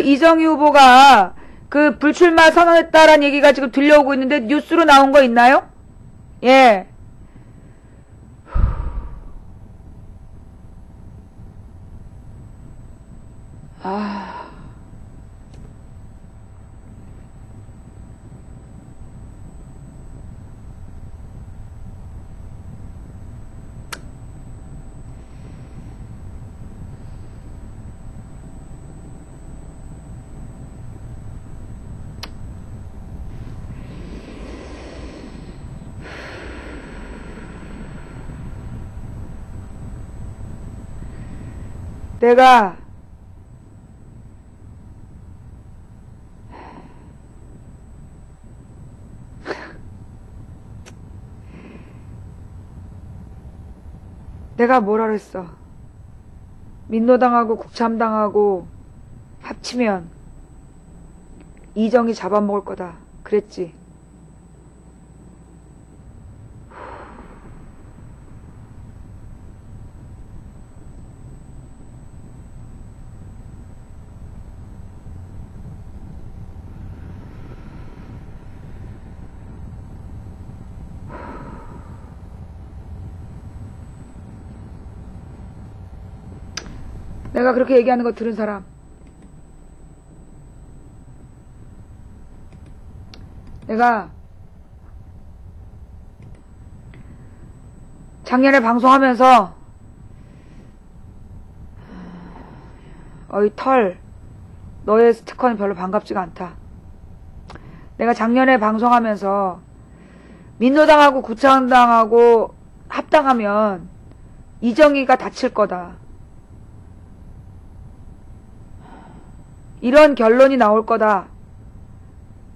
이정희 후보가 그 불출마 선언했다라는 얘기가 지금 들려오고 있는데 뉴스로 나온 거 있나요? 예. 내가 뭐라 그랬어. 민노당하고 국참당하고 합치면 이정희 잡아먹을 거다 그랬지. 내가 그렇게 얘기하는 거 들은 사람. 내가 작년에 방송하면서 어이 털 너의 스티커는 별로 반갑지가 않다. 내가 작년에 방송하면서 민노당하고 국창당하고 합당하면 이정희가 다칠 거다. 이런 결론이 나올 거다.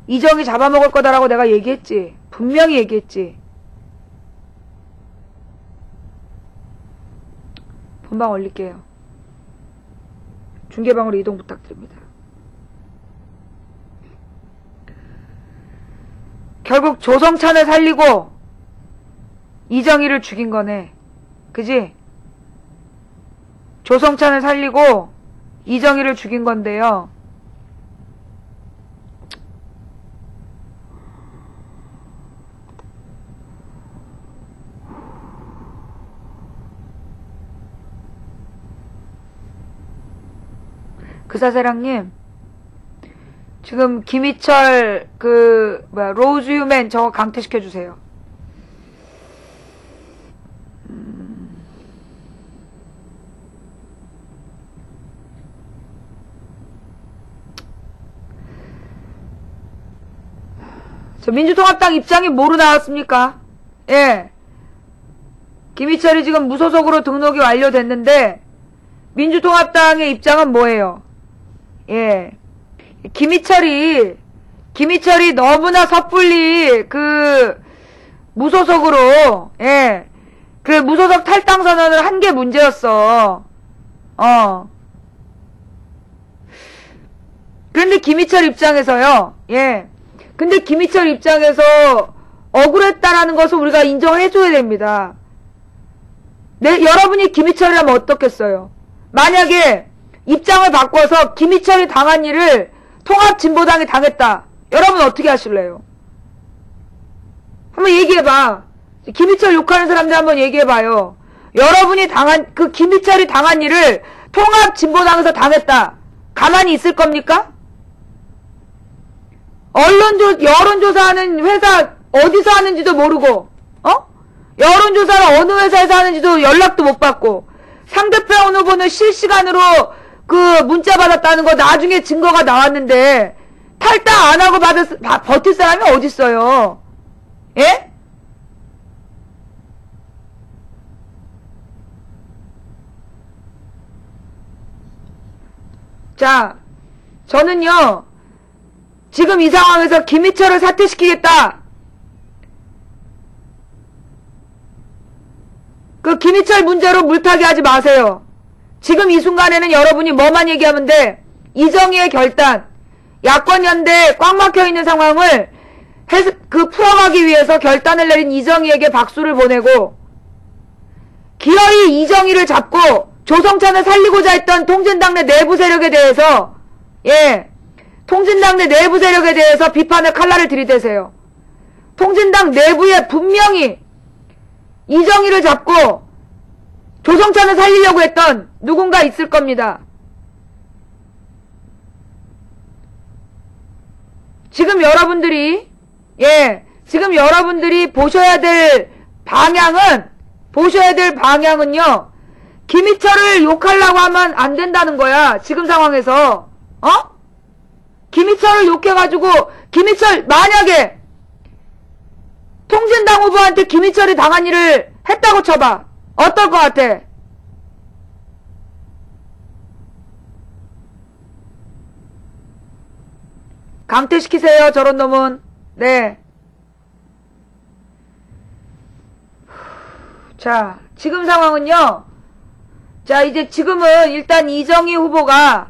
이정희 잡아먹을 거다라고 내가 얘기했지. 분명히 얘기했지. 본방 올릴게요. 중계방으로 이동 부탁드립니다. 결국 조성찬을 살리고 이정희를 죽인 거네. 그지? 조성찬을 살리고 이정희를 죽인 건데요. 그사세랑님, 지금 김희철 로즈 휴맨 저거 강퇴시켜주세요. 저 민주통합당 입장이 뭐로 나왔습니까? 예. 김희철이 지금 무소속으로 등록이 완료됐는데 민주통합당의 입장은 뭐예요? 예. 김희철이 너무나 섣불리 무소속으로, 예. 무소속 탈당 선언을 한 게 문제였어. 그런데 김희철 입장에서요, 예. 근데 김희철 입장에서 억울했다라는 것을 우리가 인정해줘야 됩니다. 여러분이 김희철이라면 어떻겠어요? 만약에 입장을 바꿔서 김희철이 당한 일을 통합진보당이 당했다. 여러분 어떻게 하실래요? 한번 얘기해봐. 김희철 욕하는 사람들 한번 얘기해봐요. 여러분이 김희철이 당한 일을 통합진보당에서 당했다. 가만히 있을 겁니까? 여론조사하는 회사 어디서 하는지도 모르고, 여론조사를 어느 회사에서 하는지도 연락도 못 받고, 상대편 후보는 실시간으로 문자 받았다는 거 나중에 증거가 나왔는데, 탈당 안 하고 버틸 사람이 어딨어요? 예? 자, 저는요, 지금 이 상황에서 김희철을 사퇴시키겠다. 김희철 문제로 물타기 하지 마세요. 지금 이 순간에는 여러분이 뭐만 얘기하면 돼. 이정희의 결단, 야권연대 꽉 막혀있는 상황을 풀어가기 위해서 결단을 내린 이정희에게 박수를 보내고, 기어이 이정희를 잡고 조성찬을 살리고자 했던 통진당내 내부 세력에 대해서, 예, 통진당 내 내부 세력에 대해서 비판의 칼날을 들이대세요. 통진당 내부에 분명히 이정희를 잡고 조성찬을 살리려고 했던 누군가 있을 겁니다. 지금 여러분들이 보셔야 될 방향은요, 김희철을 욕하려고 하면 안 된다는 거야. 지금 상황에서. 김희철을 욕해가지고, 만약에, 통진당 후보한테 김희철이 당한 일을 했다고 쳐봐. 어떨 것 같아? 강퇴시키세요, 저런 놈은. 네. 자, 지금 상황은요. 자, 이제 지금은 일단 이정희 후보가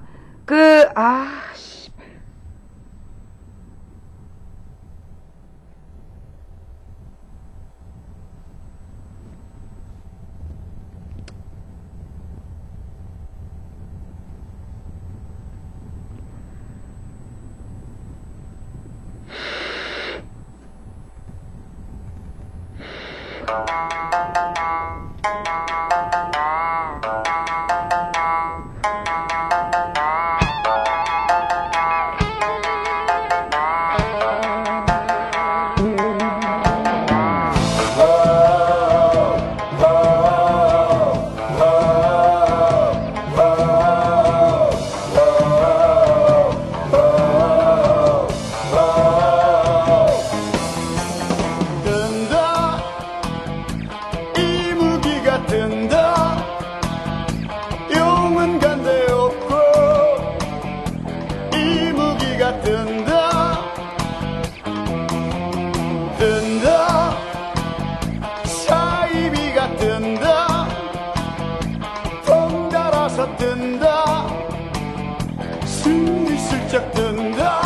슬쩍 뜬다.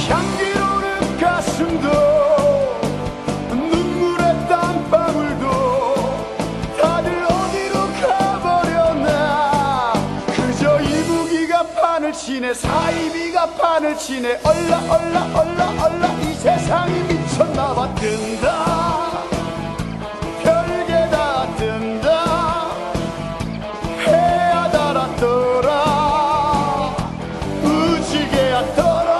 향기로운 가슴도 눈물의 땀방울도 다들 어디로 가버렸나. 그저 이무기가 판을 치네, 사이비가 판을 치네. 얼라 이 세상이 미쳤나봐. 뜬다, 별게 다 뜬다. 해야 달았더라, 우지개야 떠라.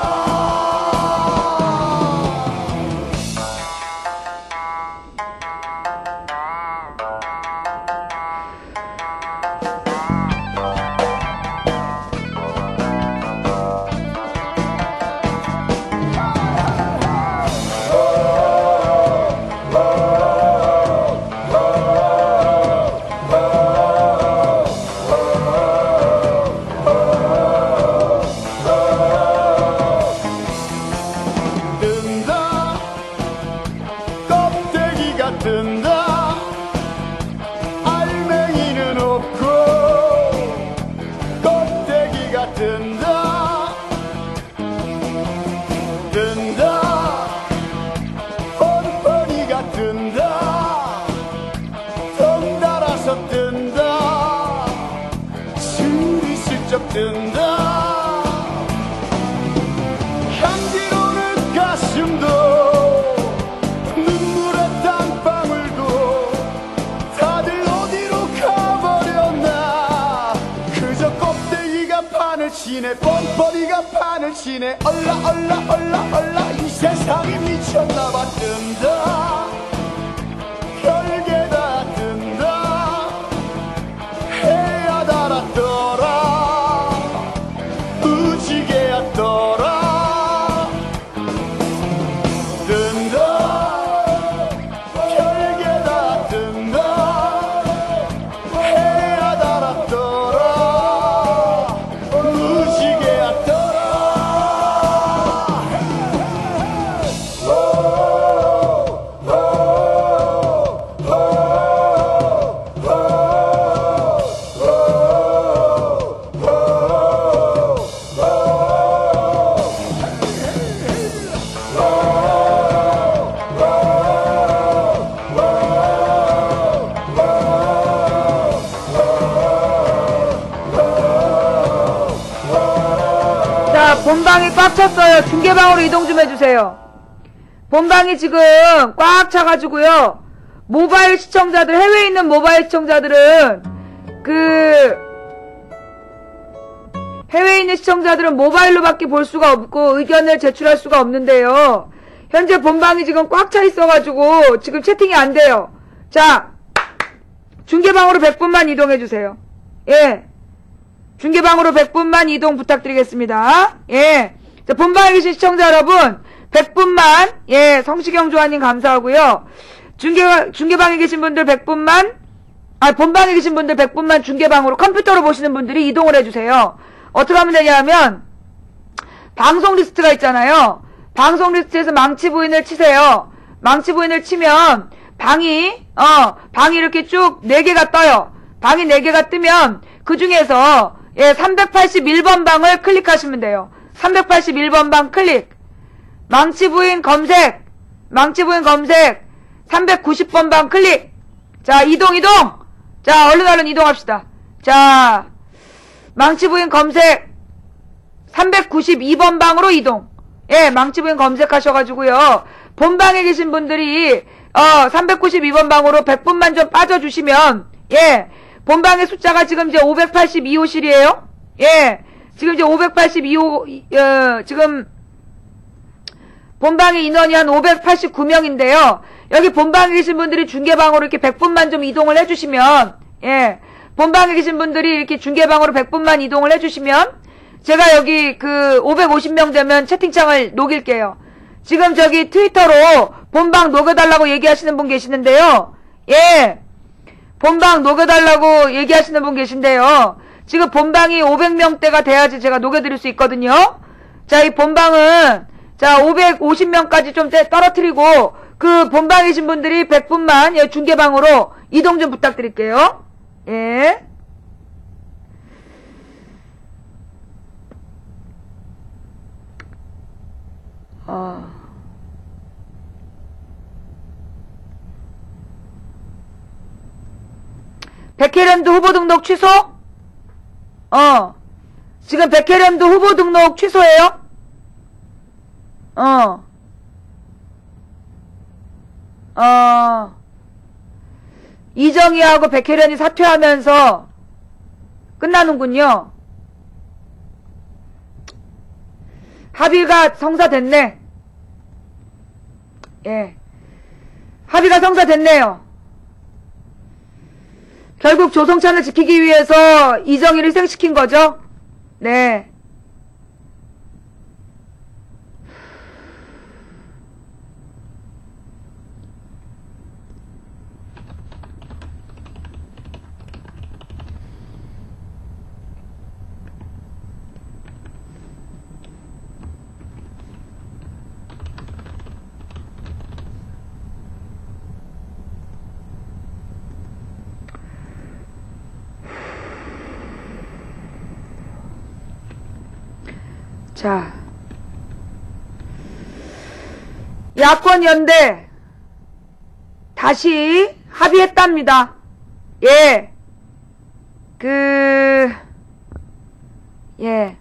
뜬다, 알맹이는 없고 껍데기가 뜬다. 뜬다, 뻔뻔이가 뜬다. 덩달아서 뜬다, 스리슬쩍 뜬다. 향기로운 가슴도 판을 치네, 뻔뻔이가 판을 치네. 얼라 이 세상이 미쳤나봐. 뜬다, 별게 다 뜬다. 해야 달았더라, 우지개야 떠라. 뜬다, 별게 다 뜬다. 해야 달았더라, oh, 본방이 꽉 찼어요. 중계방으로 이동 좀 해주세요. 본방이 지금 꽉 차가지고요. 모바일 시청자들, 해외에 있는 모바일 시청자들은 해외에 있는 시청자들은 모바일로밖에 볼 수가 없고 의견을 제출할 수가 없는데요. 현재 본방이 지금 꽉 차 있어가지고 지금 채팅이 안 돼요. 자, 중계방으로 100분만 이동해주세요. 예. 중계방으로 100분만 이동 부탁드리겠습니다. 예. 자, 본방에 계신 시청자 여러분, 100분만, 예, 성시경 조아님 감사하고요. 중계방에 계신 분들 100분만, 본방에 계신 분들 100분만 중계방으로 컴퓨터로 보시는 분들이 이동을 해주세요. 어떻게 하면 되냐면, 방송 리스트가 있잖아요. 방송 리스트에서 망치 부인을 치세요. 망치 부인을 치면, 방이 이렇게 쭉 4개가 떠요. 방이 4개가 뜨면, 그 중에서, 예, 381번 방을 클릭하시면 돼요. 381번 방 클릭. 망치 부인 검색. 390번 방 클릭. 자, 이동. 자, 얼른 이동합시다. 자, 망치 부인 검색. 392번 방으로 이동. 예, 망치 부인 검색하셔가지고요. 본방에 계신 분들이, 392번 방으로 100분만 좀 빠져주시면, 예, 본방의 숫자가 지금 이제 582호실이에요. 예, 지금 이제 582호, 지금, 본방의 인원이 한 589명인데요. 여기 본방에 계신 분들이 중계방으로 이렇게 100분만 좀 이동을 해주시면, 예, 본방에 계신 분들이 이렇게 중계방으로 100분만 이동을 해주시면, 제가 여기 550명 되면 채팅창을 녹일게요. 지금 저기 트위터로 본방 녹여달라고 얘기하시는 분 계시는데요. 예, 본방 녹여달라고 얘기하시는 분 계신데요. 지금 본방이 500명대가 돼야지 제가 녹여드릴 수 있거든요. 자, 이 본방은, 자, 550명까지 좀 떨어뜨리고, 그 본방에 계신 분들이 100분만, 예, 중계방으로 이동 좀 부탁드릴게요. 예. 백혜련도 후보 등록 취소? 지금 백혜련도 후보 등록 취소예요? 이정희하고 백혜련이 사퇴하면서 끝나는군요. 합의가 성사됐네. 예. 합의가 성사됐네요. 결국 조성찬을 지키기 위해서 이정희를 희생시킨 거죠? 네. 자, 야권연대 다시 합의했답니다. 예, 예.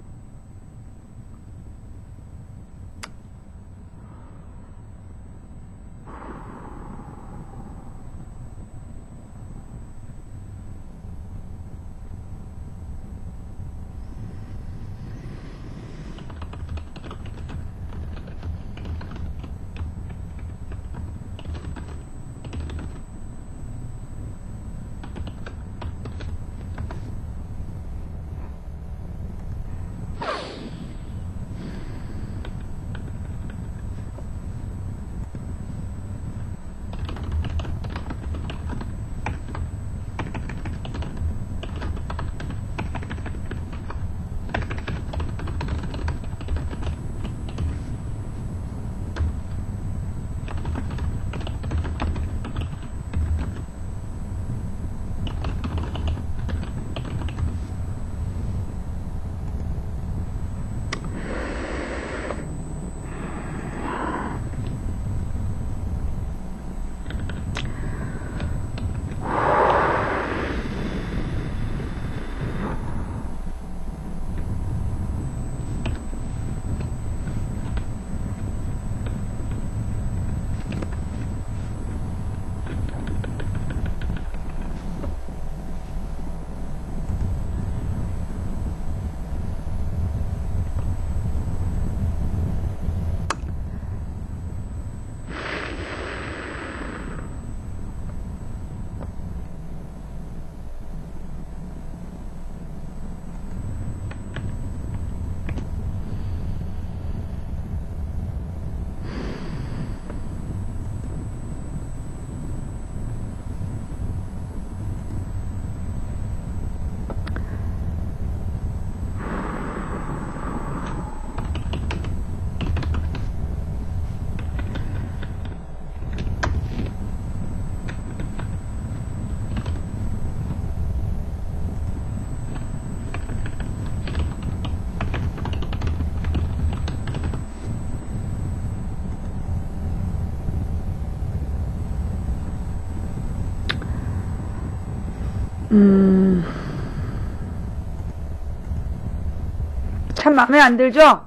참 마음에 안 들죠?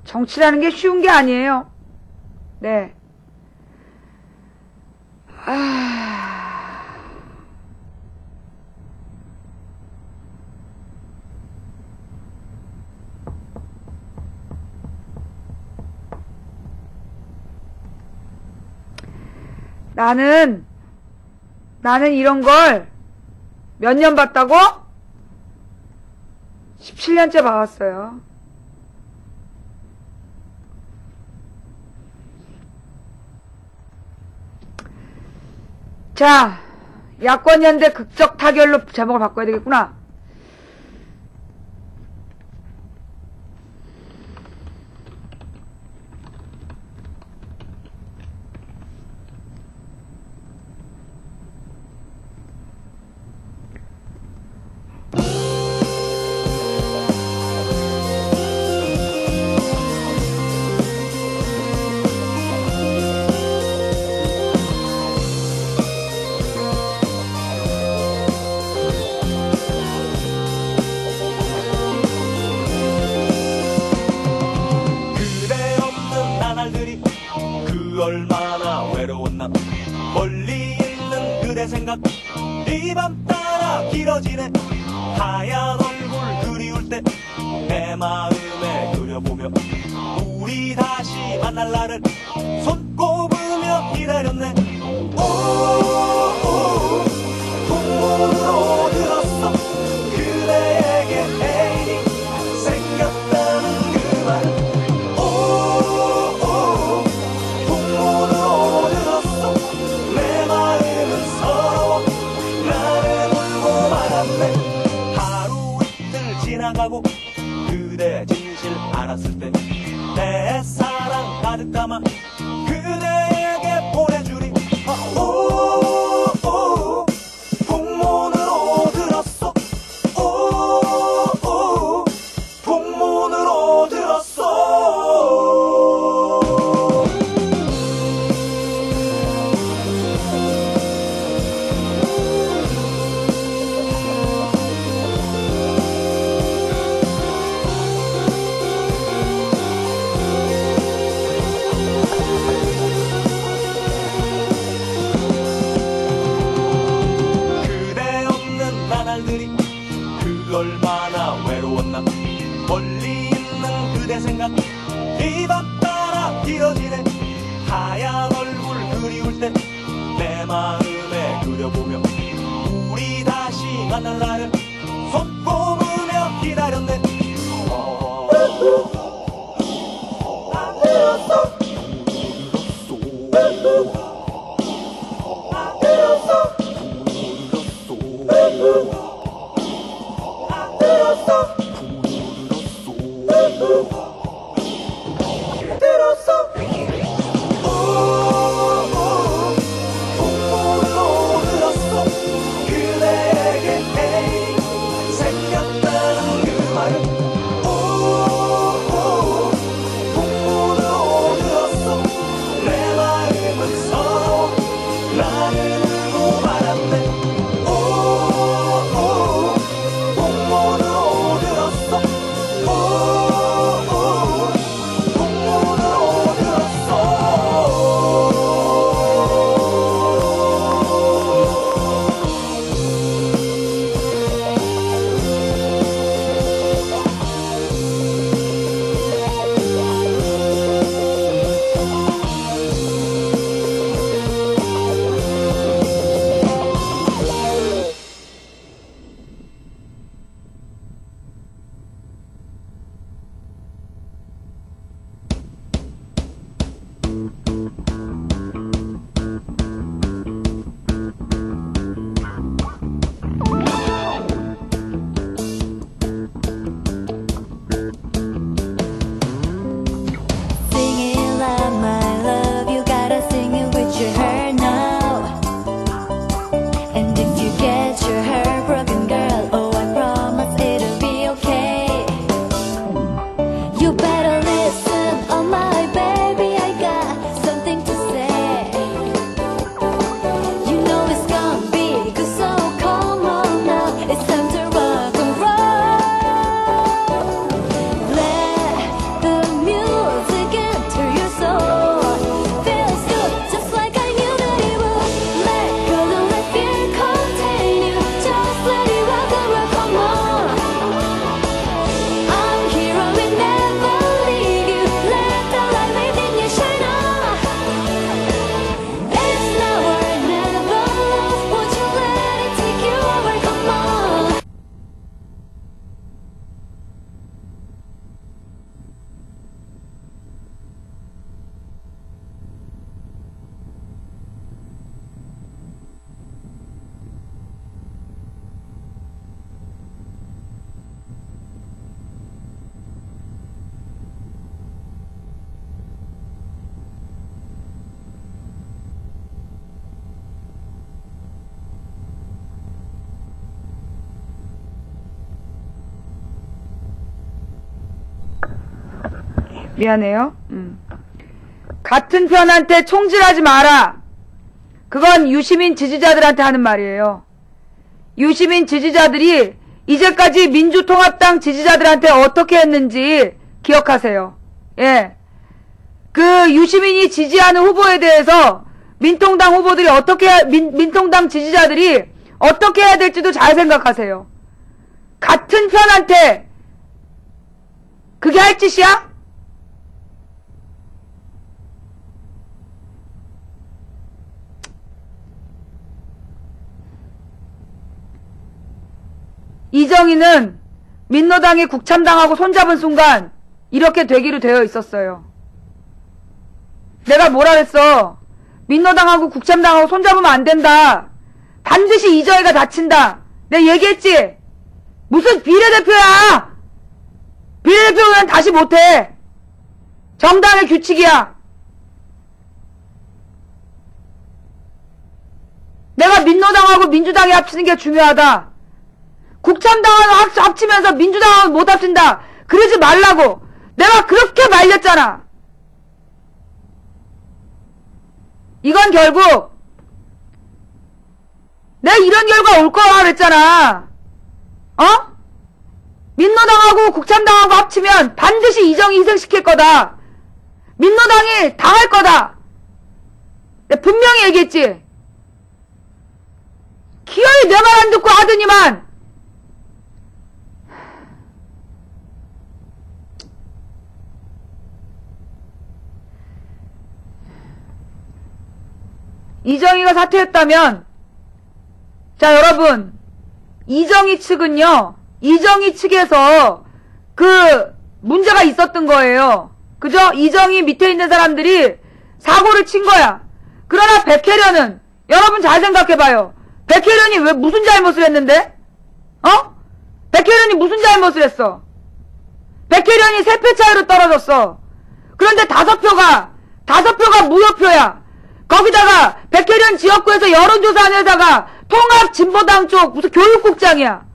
정치라는 게 쉬운 게 아니에요. 네. 나는 이런 걸 몇 년 봤다고? 17년째 봐왔어요. 자, 야권연대 극적 타결로 제목을 바꿔야 되겠구나. 그대 없는 나날들이 그 얼마나 외로웠나. 멀리 있는 그대 생각 이 밤 따라 길어지네. 하얀 얼굴 그리울 때 내 마음에 그려보며 우리 다시 만날 날을 손꼽으며 기다렸네. 오 풍문으로 들었어 그대에게 애인이 생겼다는 그 말은. 오 풍문으로 들었어 내 마음은 서러워 나는 울고 말았네. 하루 이틀 지나가고 그대 진실 알았을 때 내 사랑 가득 담아 그대에게 보내주리. 오 풍문으로 들었어. 오 풍문으로 들었어. 그대 없는 나날들이 그 얼마나 외로웠나. 멀리 있는 그대 생각 이 밤 따라 길어지네. 하얀 얼굴 그리울 때 내 마음에 그려보며 우리 다시 만날 날을 손꼽으며 기다렸네. 풍문으로 들었어 그대에게 애인이 생겼다는 그 말은. 풍문으로 들었어 내 마음은 미안해요. 같은 편한테 총질하지 마라. 그건 유시민 지지자들한테 하는 말이에요. 유시민 지지자들이 이제까지 민주통합당 지지자들한테 어떻게 했는지 기억하세요. 예. 그 유시민이 지지하는 후보에 대해서 민통당 후보들이 민통당 지지자들이 어떻게 해야 될지도 잘 생각하세요. 같은 편한테 그게 할 짓이야? 이정희는 민노당이 국참당하고 손잡은 순간 이렇게 되기로 되어 있었어요. 내가 뭐라 그랬어? 민노당하고 국참당하고 손잡으면 안 된다. 반드시 이정희가 다친다. 내가 얘기했지? 무슨 비례대표야! 비례대표는 다시 못해. 정당의 규칙이야. 내가 민노당하고 민주당이 합치는 게 중요하다. 국참당하고 합치면서 민주당하고 못 합친다. 그러지 말라고. 내가 그렇게 말렸잖아. 이건 결국 내가 이런 결과 올 거라 그랬잖아. 어? 민노당하고 국참당하고 합치면 반드시 이정희 희생시킬 거다. 민노당이 당할 거다. 내가 분명히 얘기했지. 기어이 내 말 안 듣고 하더니만. 이정희가 사퇴했다면, 자, 여러분, 이정희 측은요, 이정희 측에서 그 문제가 있었던 거예요. 그죠? 이정희 밑에 있는 사람들이 사고를 친 거야. 그러나 백혜련은, 여러분 잘 생각해봐요. 백혜련이 왜 무슨 잘못을 했는데? 어? 백혜련이 무슨 잘못을 했어? 백혜련이 3표 차이로 떨어졌어. 그런데 5표가 무효표야. 거기다가 백혜련 지역구에서 여론조사안에다가 통합 진보당 쪽 무슨 교육국장이야.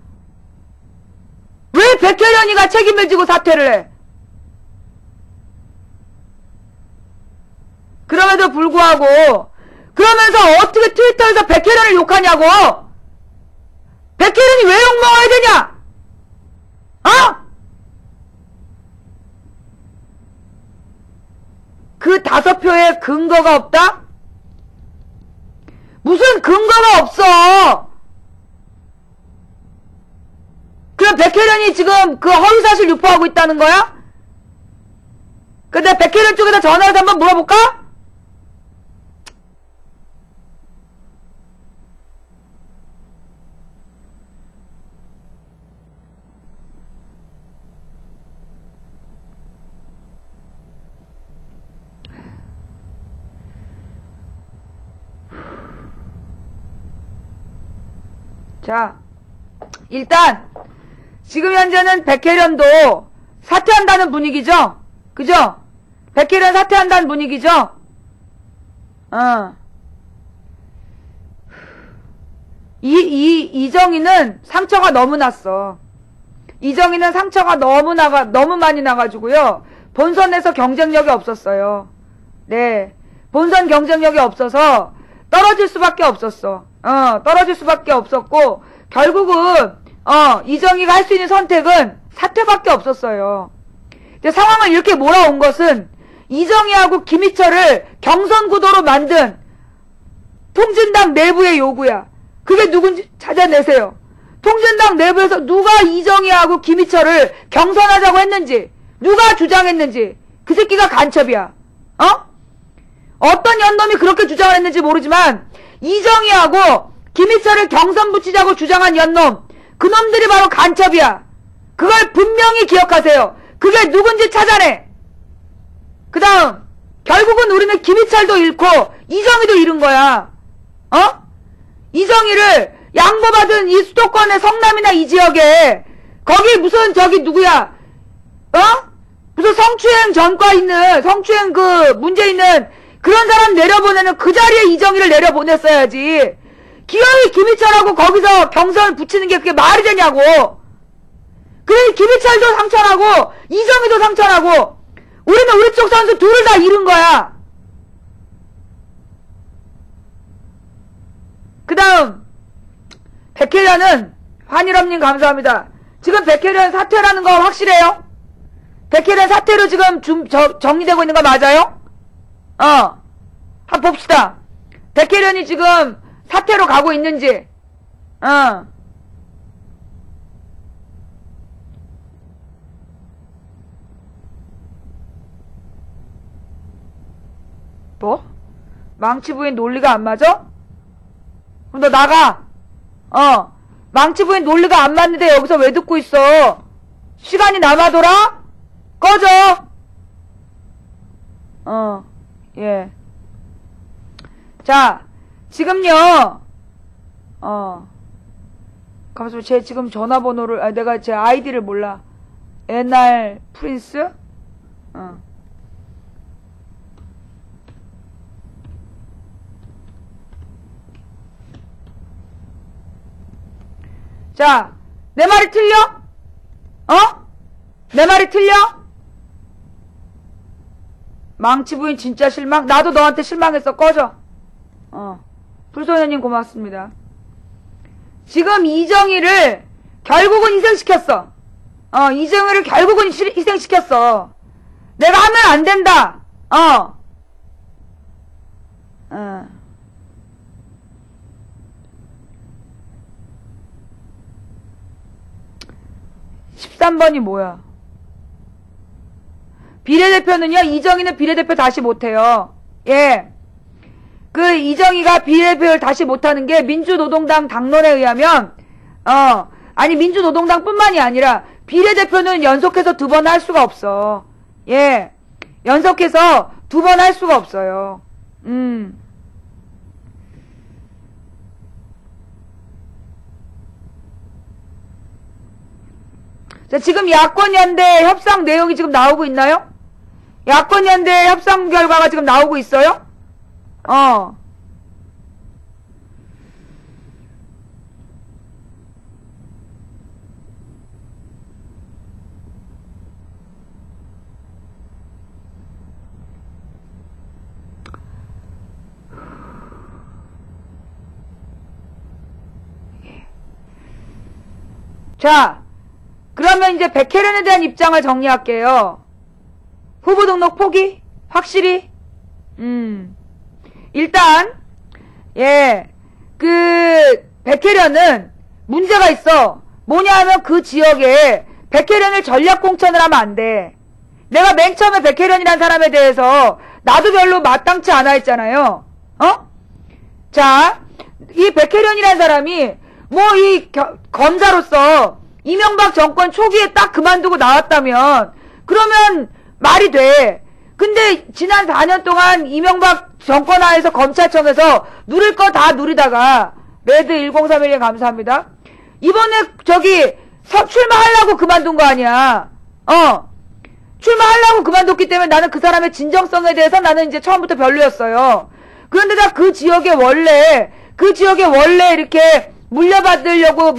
왜 백혜련이가 책임을 지고 사퇴를 해? 그럼에도 불구하고 그러면서 어떻게 트위터에서 백혜련을 욕하냐고? 백혜련이 왜 욕먹어야 되냐? 어? 그 5표에 근거가 없다? 무슨 근거가 없어. 그럼 백혜련이 지금 그 허위사실 유포하고 있다는 거야? 근데 백혜련 쪽에다 전화해서 한번 물어볼까? 자, 일단 지금 현재는 백혜련도 사퇴한다는 분위기죠? 그죠? 백혜련 사퇴한다는 분위기죠? 이정희는 상처가 너무 났어. 이정희는 상처가 너무 많이 나가지고요. 본선에서 경쟁력이 없었어요. 네. 본선 경쟁력이 없어서 떨어질 수밖에 없었어. 떨어질 수밖에 없었고, 결국은, 이정희가 할 수 있는 선택은 사퇴밖에 없었어요. 이제 상황을 이렇게 몰아온 것은 이정희하고 김희철을 경선 구도로 만든 통진당 내부의 요구야. 그게 누군지 찾아내세요. 통진당 내부에서 누가 이정희하고 김희철을 경선하자고 했는지, 누가 주장했는지, 그 새끼가 간첩이야. 어떤 연놈이 그렇게 주장을 했는지 모르지만, 이정희하고 김희철을 경선 붙이자고 주장한 연놈, 그놈들이 바로 간첩이야. 그걸 분명히 기억하세요. 그게 누군지 찾아내. 그 다음, 결국은 우리는 김희철도 잃고 이정희도 잃은 거야. 이정희를 양보받은 이 수도권의 성남이나 이 지역에 거기 무슨 저기 누구야? 무슨 성추행 전과 있는, 성추행 그 문제 있는 그런 사람 내려보내는 그 자리에 이정희를 내려보냈어야지. 기어이 김희철하고 거기서 경선을 붙이는 게 그게 말이 되냐고. 그러니 김희철도 상처나고 이정희도 상처나고 우리는 우리 쪽 선수 둘을 다 잃은 거야. 그 다음, 백혜련은, 한일업님 감사합니다. 지금 백혜련 사퇴라는 거 확실해요? 백혜련 사퇴로 지금 정리되고 있는 거 맞아요? 한번 봅시다. 백혜련이 지금 사퇴로 가고 있는지, 뭐? 망치 부인 논리가 안 맞아? 그럼 너 나가. 망치 부인 논리가 안 맞는데 여기서 왜 듣고 있어? 시간이 남아돌아? 꺼져. 예. 자, 지금요. 가만있어. 제 지금 전화번호를, 내가 제 아이디를 몰라. 옛날 프린스? 자, 내 말이 틀려? 내 말이 틀려? 망치 부인 진짜 실망? 나도 너한테 실망했어. 꺼져. 불소녀님 고맙습니다. 지금 이정희를 결국은 희생시켰어. 이정희를 결국은 희생시켰어. 내가 하면 안 된다. 13번이 뭐야? 비례대표는요, 이정희는 비례대표 다시 못해요. 예. 그 이정희가 비례대표를 다시 못하는 게 민주노동당 당론에 의하면, 아니, 민주노동당 뿐만이 아니라, 비례대표는 연속해서 2번 할 수가 없어. 예. 연속해서 2번 할 수가 없어요. 자, 지금 야권연대 협상 내용이 지금 나오고 있나요? 야권연대 협상 결과가 지금 나오고 있어요? 자, 그러면 이제 백혜련에 대한 입장을 정리할게요. 후보 등록 포기? 확실히? 일단, 예, 백혜련은 문제가 있어. 뭐냐 하면 그 지역에 백혜련을 전략공천을 하면 안 돼. 내가 맨 처음에 백혜련이라는 사람에 대해서 나도 별로 마땅치 않아 했잖아요. 자, 이 백혜련이라는 사람이 검사로서 이명박 정권 초기에 딱 그만두고 나왔다면 그러면 말이 돼. 근데 지난 4년 동안 이명박 정권 하에서 검찰청에서 누릴 거 다 누리다가 레드 1031님 감사합니다. 이번에 출마하려고 그만둔 거 아니야. 출마하려고 그만뒀기 때문에 나는 그 사람의 진정성에 대해서 나는 이제 처음부터 별로였어요. 그런데다 그 지역에 원래 이렇게 물려받으려고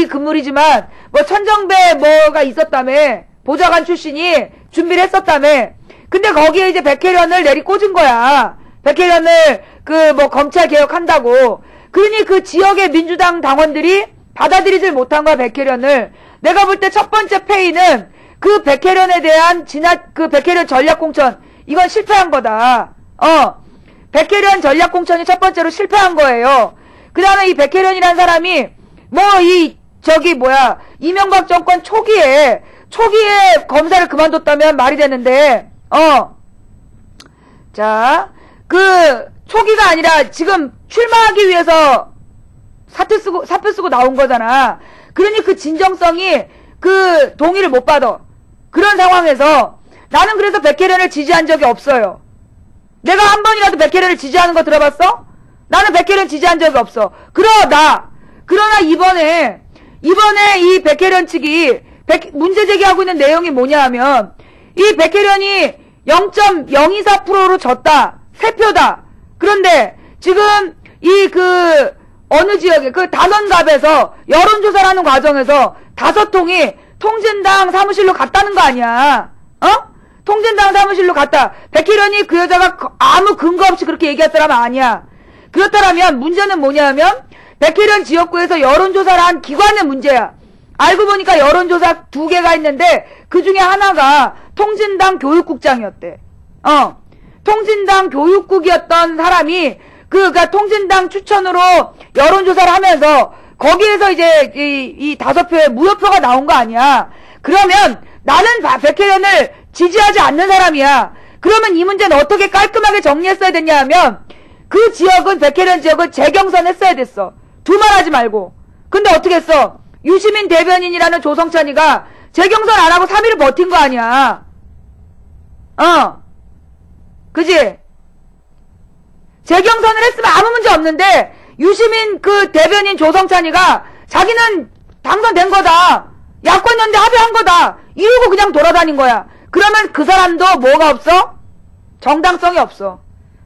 그물이지만 천정배 뭐가 있었다며. 보좌관 출신이 준비를 했었다며. 근데 거기에 이제 백혜련을 내리 꽂은 거야. 백혜련을 검찰 개혁한다고. 그러니 그 지역의 민주당 당원들이 받아들이질 못한 거야, 백혜련을. 내가 볼 때 첫 번째 페이는 그 백혜련에 대한 백혜련 전략공천, 이건 실패한 거다. 백혜련 전략공천이 첫 번째로 실패한 거예요. 그 다음에 이 백혜련이라는 사람이 이명박 정권 초기에 검사를 그만뒀다면 말이 되는데, 자, 초기가 아니라 지금 출마하기 위해서 사표 쓰고 나온 거잖아. 그러니 그 진정성이 동의를 못 받아. 그런 상황에서 나는 그래서 백혜련을 지지한 적이 없어요. 내가 한 번이라도 백혜련을 지지하는 거 들어봤어? 나는 백혜련 지지한 적이 없어. 그러나 이번에 이 백혜련 측이 문제 제기하고 있는 내용이 뭐냐 하면, 이 백혜련이 0.024%로 졌다. 3표다. 그런데 지금 어느 지역에 단원갑에서 여론조사를 하는 과정에서 5통이 통진당 사무실로 갔다는 거 아니야. 통진당 사무실로 갔다. 백혜련이 그 여자가 아무 근거 없이 그렇게 얘기할 사람은 아니야. 그렇다면 문제는 뭐냐면 백혜련 지역구에서 여론조사를 한 기관의 문제야. 알고 보니까 여론조사 2개가 있는데 그 중에 하나가 통진당 교육국장이었대. 통진당 교육국이었던 사람이 그러니까 통진당 추천으로 여론조사를 하면서 거기에서 이제 이 5표의 무효표가 나온 거 아니야. 그러면 나는 백혜련을 지지하지 않는 사람이야. 그러면 이 문제는 어떻게 깔끔하게 정리했어야 됐냐 하면 그 지역은 백혜련 지역을 재경선했어야 됐어. 두말하지 말고. 근데 어떻게 했어? 유시민 대변인이라는 조성찬이가 재경선 안 하고 3일을 버틴 거 아니야. 그지? 재경선을 했으면 아무 문제 없는데 유시민 그 대변인 조성찬이가 자기는 당선된 거다. 야권연대 합의한 거다. 이러고 그냥 돌아다닌 거야. 그러면 그 사람도 뭐가 없어? 정당성이 없어.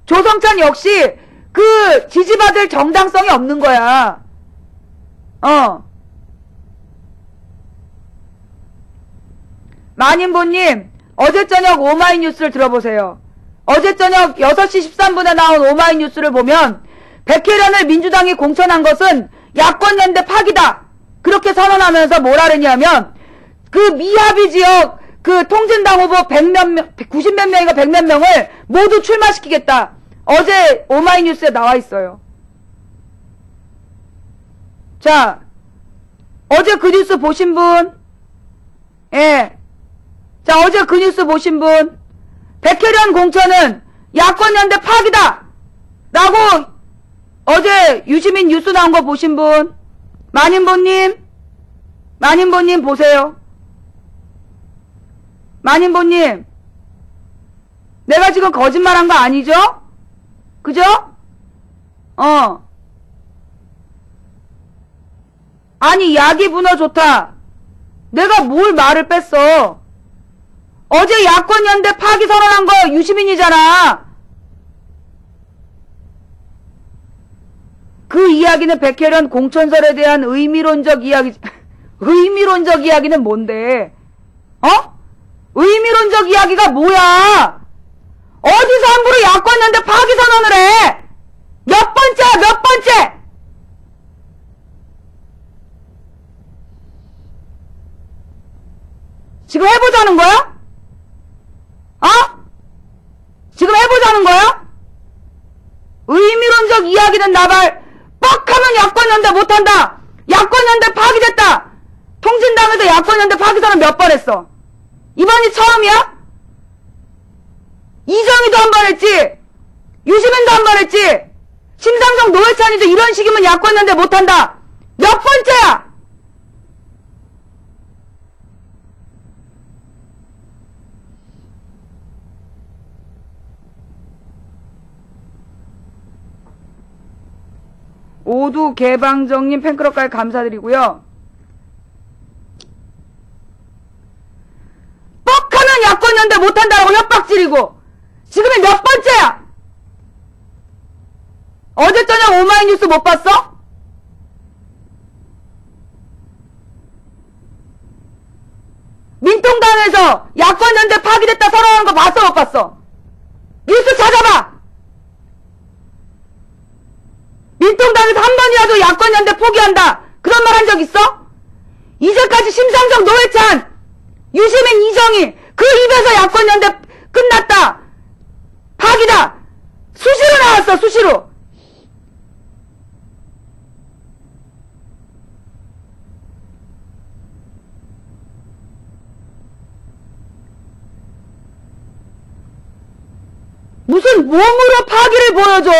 조성찬 역시 그 지지받을 정당성이 없는 거야. 만인보님, 어제 저녁 오마이뉴스를 들어보세요. 어제 저녁 6시 13분에 나온 오마이뉴스를 보면 백혜련을 민주당이 공천한 것은 야권연대 파기다. 그렇게 선언하면서 뭐라 그랬냐면 그 미합의 지역 그 통진당 후보 90몇 명인가 100몇 명을 모두 출마시키겠다. 어제 오마이뉴스에 나와 있어요. 자, 어제 그 뉴스 보신 분? 예. 자, 어제 그 뉴스 보신 분? 백혜련 공천은 야권연대 파기다! 라고 어제 유시민 뉴스 나온 거 보신 분? 만인보님 보세요. 만인보님, 내가 지금 거짓말한 거 아니죠? 그죠? 아니, 약이 분어 좋다. 내가 뭘 말을 뺐어? 어제 야권연대 파기 선언한 거 유시민이잖아. 그 이야기는 백혜련 공천설에 대한 의미론적 이야기는 뭔데? 의미론적 이야기가 뭐야? 어디서 함부로 야권연대 파기 선언을 해? 몇 번째? 지금 해보자는 거야? 지금 해보자는 거야? 의미론적 이야기는 나발 뻑하면 야권연대 못한다. 야권연대 파기됐다. 통진당에서 야권연대 파기 선언 몇 번 했어? 이번이 처음이야? 이정희도 한 번 했지. 유시민도 한 번 했지. 심상정 노회찬이도 이런 식이면 야권연대 못한다. 몇 번째야? 오두 개방정님 팬클럽까지 감사드리고요. 뻑하면 야권연대 못한다라고 협박질이고 지금이 몇 번째야? 어제 저녁 오마이뉴스 못 봤어? 민통당에서 야권연대 파기됐다 선언한 거 봤어 못 봤어? 뉴스 찾아봐. 민통당에서 한 번이라도 야권연대 포기한다 그런 말 한 적 있어? 이제까지 심상정 노회찬 유시민 이정희 그 입에서 야권연대 끝났다 파기다 수시로 나왔어 수시로. 무슨 몸으로 파기를 보여줘.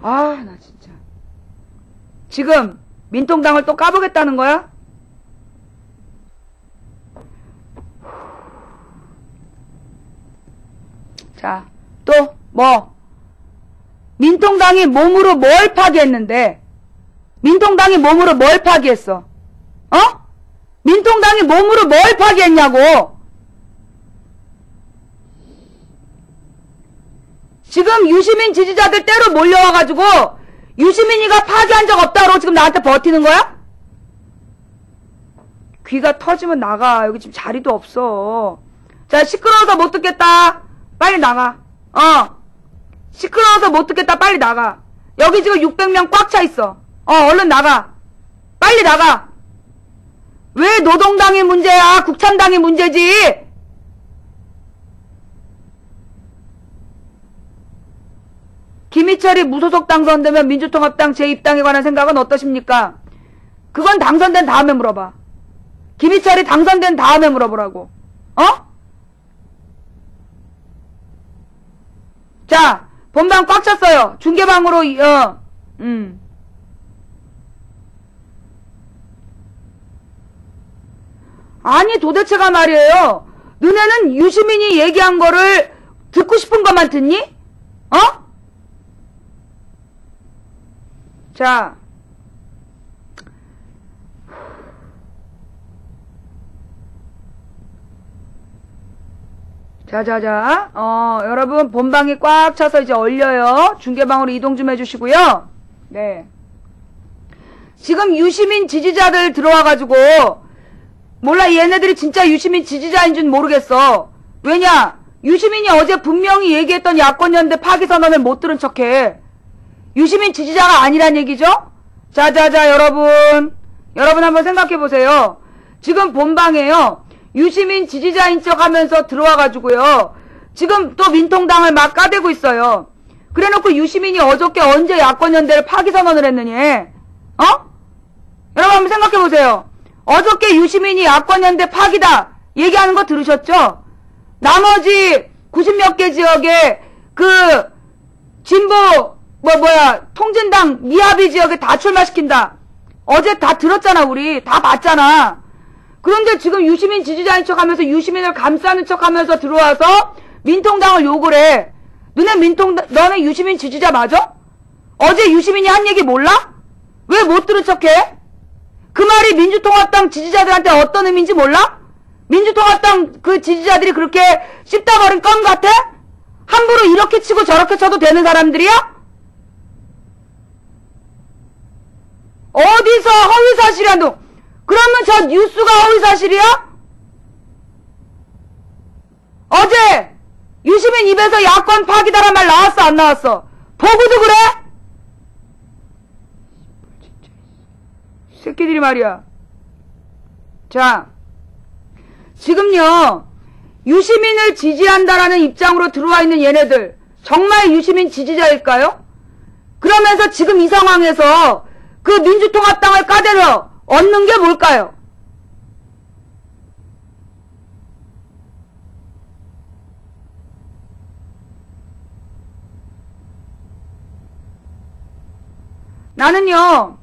나 진짜. 지금 민통당을 또 까보겠다는 거야? 자, 또 뭐? 민통당이 몸으로 뭘 파기했는데? 민통당이 몸으로 뭘 파기했어? 민통당이 몸으로 뭘 파기했냐고? 지금 유시민 지지자들 때로 몰려와가지고 유시민이가 파기한 적 없다고 지금 나한테 버티는 거야? 귀가 터지면 나가. 여기 지금 자리도 없어. 자, 시끄러워서 못 듣겠다. 빨리 나가. 시끄러워서 못 듣겠다. 빨리 나가. 여기 지금 600명 꽉 차 있어. 얼른 나가. 빨리 나가. 왜 노동당이 문제야? 국찬당이 문제지. 김희철이 무소속 당선되면 민주통합당 재입당에 관한 생각은 어떠십니까? 그건 당선된 다음에 물어봐. 김희철이 당선된 다음에 물어보라고. 자, 본방 꽉 찼어요. 중계방으로, 아니, 도대체가 말이에요. 너네는 유시민이 얘기한 거를 듣고 싶은 것만 듣니? 자. 자자자, 여러분, 본방이 꽉 차서 이제 얼려요. 중계방으로 이동 좀 해주시고요. 네. 지금 유시민 지지자들 들어와가지고, 몰라, 얘네들이 진짜 유시민 지지자인 줄 모르겠어. 왜냐? 유시민이 어제 분명히 얘기했던 야권연대 파기선언을 못 들은 척해. 유시민 지지자가 아니란 얘기죠? 자자자, 여러분 한번 생각해보세요. 지금 본방에요. 유시민 지지자인 척 하면서 들어와가지고요. 지금 또 민통당을 막 까대고 있어요. 그래놓고 유시민이 어저께 언제 야권연대를 파기선언을 했느니? 여러분 한번 생각해보세요. 어저께 유시민이 야권연대 파기다 얘기하는 거 들으셨죠? 나머지 90몇 개 지역에 진보 통진당 미합의 지역에 다 출마시킨다. 어제 다 들었잖아, 우리. 다 봤잖아. 그런데 지금 유시민 지지자인 척 하면서 유시민을 감싸는 척 하면서 들어와서 민통당을 욕을 해. 너네 유시민 지지자 맞아? 어제 유시민이 한 얘기 몰라? 왜 못 들은 척 해? 그 말이 민주통합당 지지자들한테 어떤 의미인지 몰라? 민주통합당 그 지지자들이 그렇게 씹다 버린 껌 같아? 함부로 이렇게 치고 저렇게 쳐도 되는 사람들이야? 어디서 허위사실이야, 너? 그러면 저 뉴스가 허위사실이야? 어제 유시민 입에서 야권 파기다란 말 나왔어, 안 나왔어? 보고도 그래? 새끼들이 말이야. 자, 지금요, 유시민을 지지한다라는 입장으로 들어와 있는 얘네들, 정말 유시민 지지자일까요? 그러면서 지금 이 상황에서 그 민주통합당을 까대려 얻는 게 뭘까요? 나는요,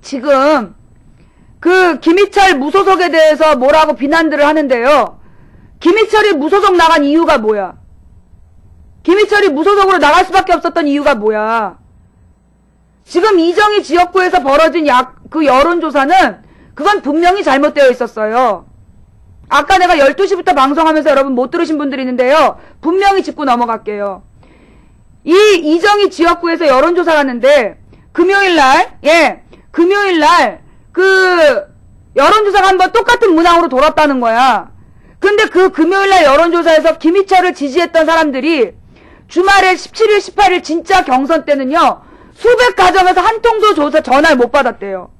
지금, 김희철 무소속에 대해서 뭐라고 비난들을 하는데요. 김희철이 무소속 나간 이유가 뭐야? 김희철이 무소속으로 나갈 수밖에 없었던 이유가 뭐야? 지금 이정희 지역구에서 벌어진 그 여론조사는 그건 분명히 잘못되어 있었어요. 아까 내가 12시부터 방송하면서 여러분 못 들으신 분들이 있는데요. 분명히 짚고 넘어갈게요. 이 이정희 지역구에서 여론조사가 하는데 금요일날 그 여론조사가 한번 똑같은 문항으로 돌았다는 거야. 근데 그 금요일날 여론조사에서 김희철을 지지했던 사람들이 주말에 17일, 18일 진짜 경선 때는요. 수백 가정에서 한 통도 전화를 못 받았대요.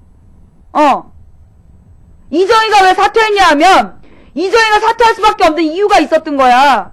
이정희가 왜 사퇴했냐 하면 이정희가 사퇴할 수밖에 없는 이유가 있었던 거야.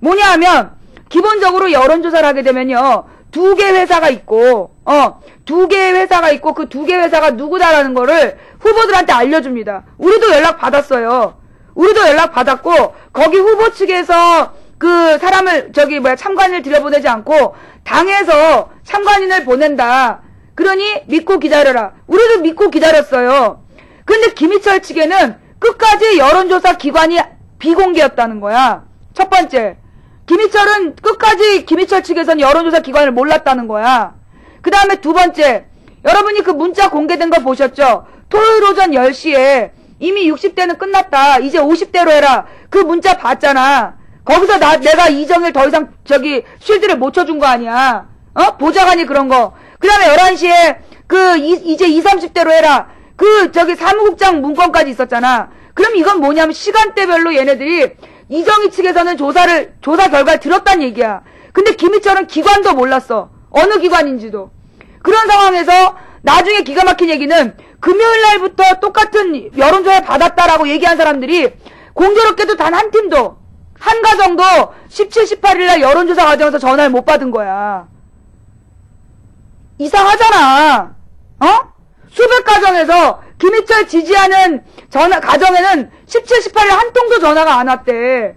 뭐냐 하면 기본적으로 여론조사를 하게 되면요. 2개 회사가 있고 그 2개 회사가 누구다라는 거를 후보들한테 알려줍니다. 우리도 연락 받았어요. 우리도 연락 받았고 거기 후보 측에서 그 사람을 참관인을 들여보내지 않고 당에서 참관인을 보낸다. 그러니 믿고 기다려라. 우리도 믿고 기다렸어요. 근데 김희철 측에는 끝까지 여론조사 기관이 비공개였다는 거야. 첫 번째. 김희철은 끝까지 김희철 측에서는 여론조사 기관을 몰랐다는 거야. 그 다음에 두 번째. 여러분이 그 문자 공개된 거 보셨죠? 토요일 오전 10시에 이미 60대는 끝났다. 이제 50대로 해라. 그 문자 봤잖아. 거기서 내가 이정일 더 이상 쉴드를 못 쳐준 거 아니야. 보좌관이 그런 거. 그 다음에 11시에 이제 20, 30대로 해라. 사무국장 문건까지 있었잖아. 그럼 이건 뭐냐면 시간대별로 얘네들이 이정희 측에서는 조사 결과를 들었단 얘기야. 근데 김희철은 기관도 몰랐어. 어느 기관인지도. 그런 상황에서 나중에 기가 막힌 얘기는 금요일 날부터 똑같은 여론조사 받았다라고 얘기한 사람들이 공교롭게도 단 한 팀도, 한 가정도 17, 18일 날 여론조사 과정에서 전화를 못 받은 거야. 이상하잖아. 어? 수백 가정에서 김희철 지지하는 가정에는 17, 18일 한 통도 전화가 안 왔대.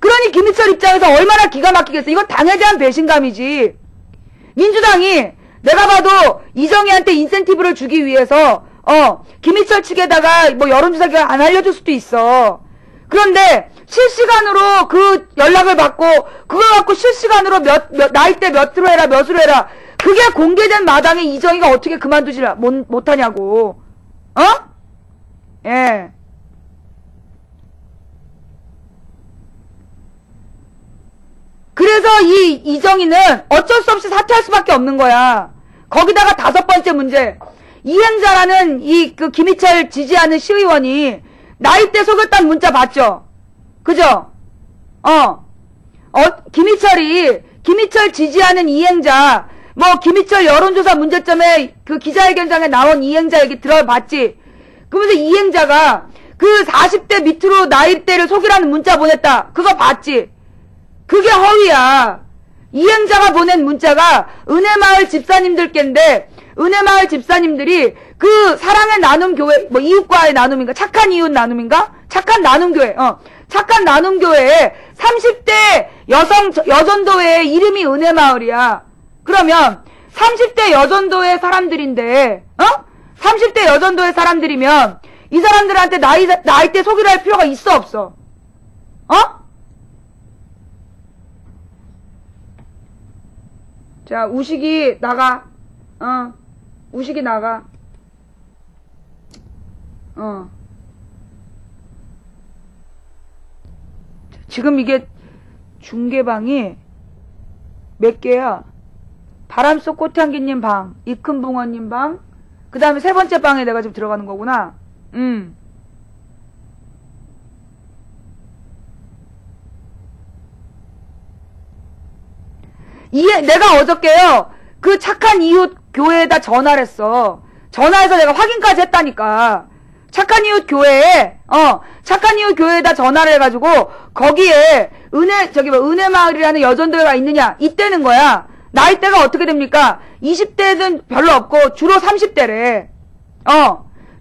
그러니 김희철 입장에서 얼마나 기가 막히겠어. 이건 당에 대한 배신감이지. 민주당이 내가 봐도 이정희한테 인센티브를 주기 위해서 김희철 측에다가 뭐 여론조사 결과 안 알려줄 수도 있어. 그런데 실시간으로 그 연락을 받고 그걸 갖고 실시간으로 나이대 몇으로 해라 몇으로 해라, 그게 공개된 마당에 이정희가 어떻게 그만두지 못하냐고. 예. 그래서 이정희는 어쩔 수 없이 사퇴할 수밖에 없는 거야. 거기다가 5번째 문제, 이행자라는 그 김희철 지지하는 시의원이 나이대 속였다는 문자 봤죠? 그죠? 김희철 지지하는 이행자, 뭐 김희철 여론조사 문제점에 그 기자회견장에 나온 이행자 얘기 들어봤지? 그러면서 이행자가 그 40대 밑으로 나이대를 속이라는 문자 보냈다. 그거 봤지? 그게 허위야. 이행자가 보낸 문자가 은혜마을 집사님들께인데, 은혜마을 집사님들이 그 사랑의 나눔 교회, 뭐 이웃과의 나눔인가? 착한 이웃 나눔인가? 착한 나눔 교회, 착한 나눔 교회에 30대 여전도회 이름이 은혜마을이야. 그러면 30대 여전도회 사람들인데, 30대 여전도회 사람들이면 이 사람들한테 나이대 속이라 할 필요가 있어 없어? 자, 우식이 나가. 우식이 나가. 지금 이게 중계방이 몇 개야? 바람속 꽃향기님 방, 이큰붕어님 방, 그 다음에 3번째 방에 내가 지금 들어가는 거구나. 내가 어저께요, 그 착한 이웃 교회에다 전화를 했어. 전화해서 내가 확인까지 했다니까. 착한 이웃 교회에다 전화를 해가지고, 거기에, 은혜마을이라는 여전도회가 있느냐, 이때는 거야. 나이대가 어떻게 됩니까? 20대는 별로 없고, 주로 30대래.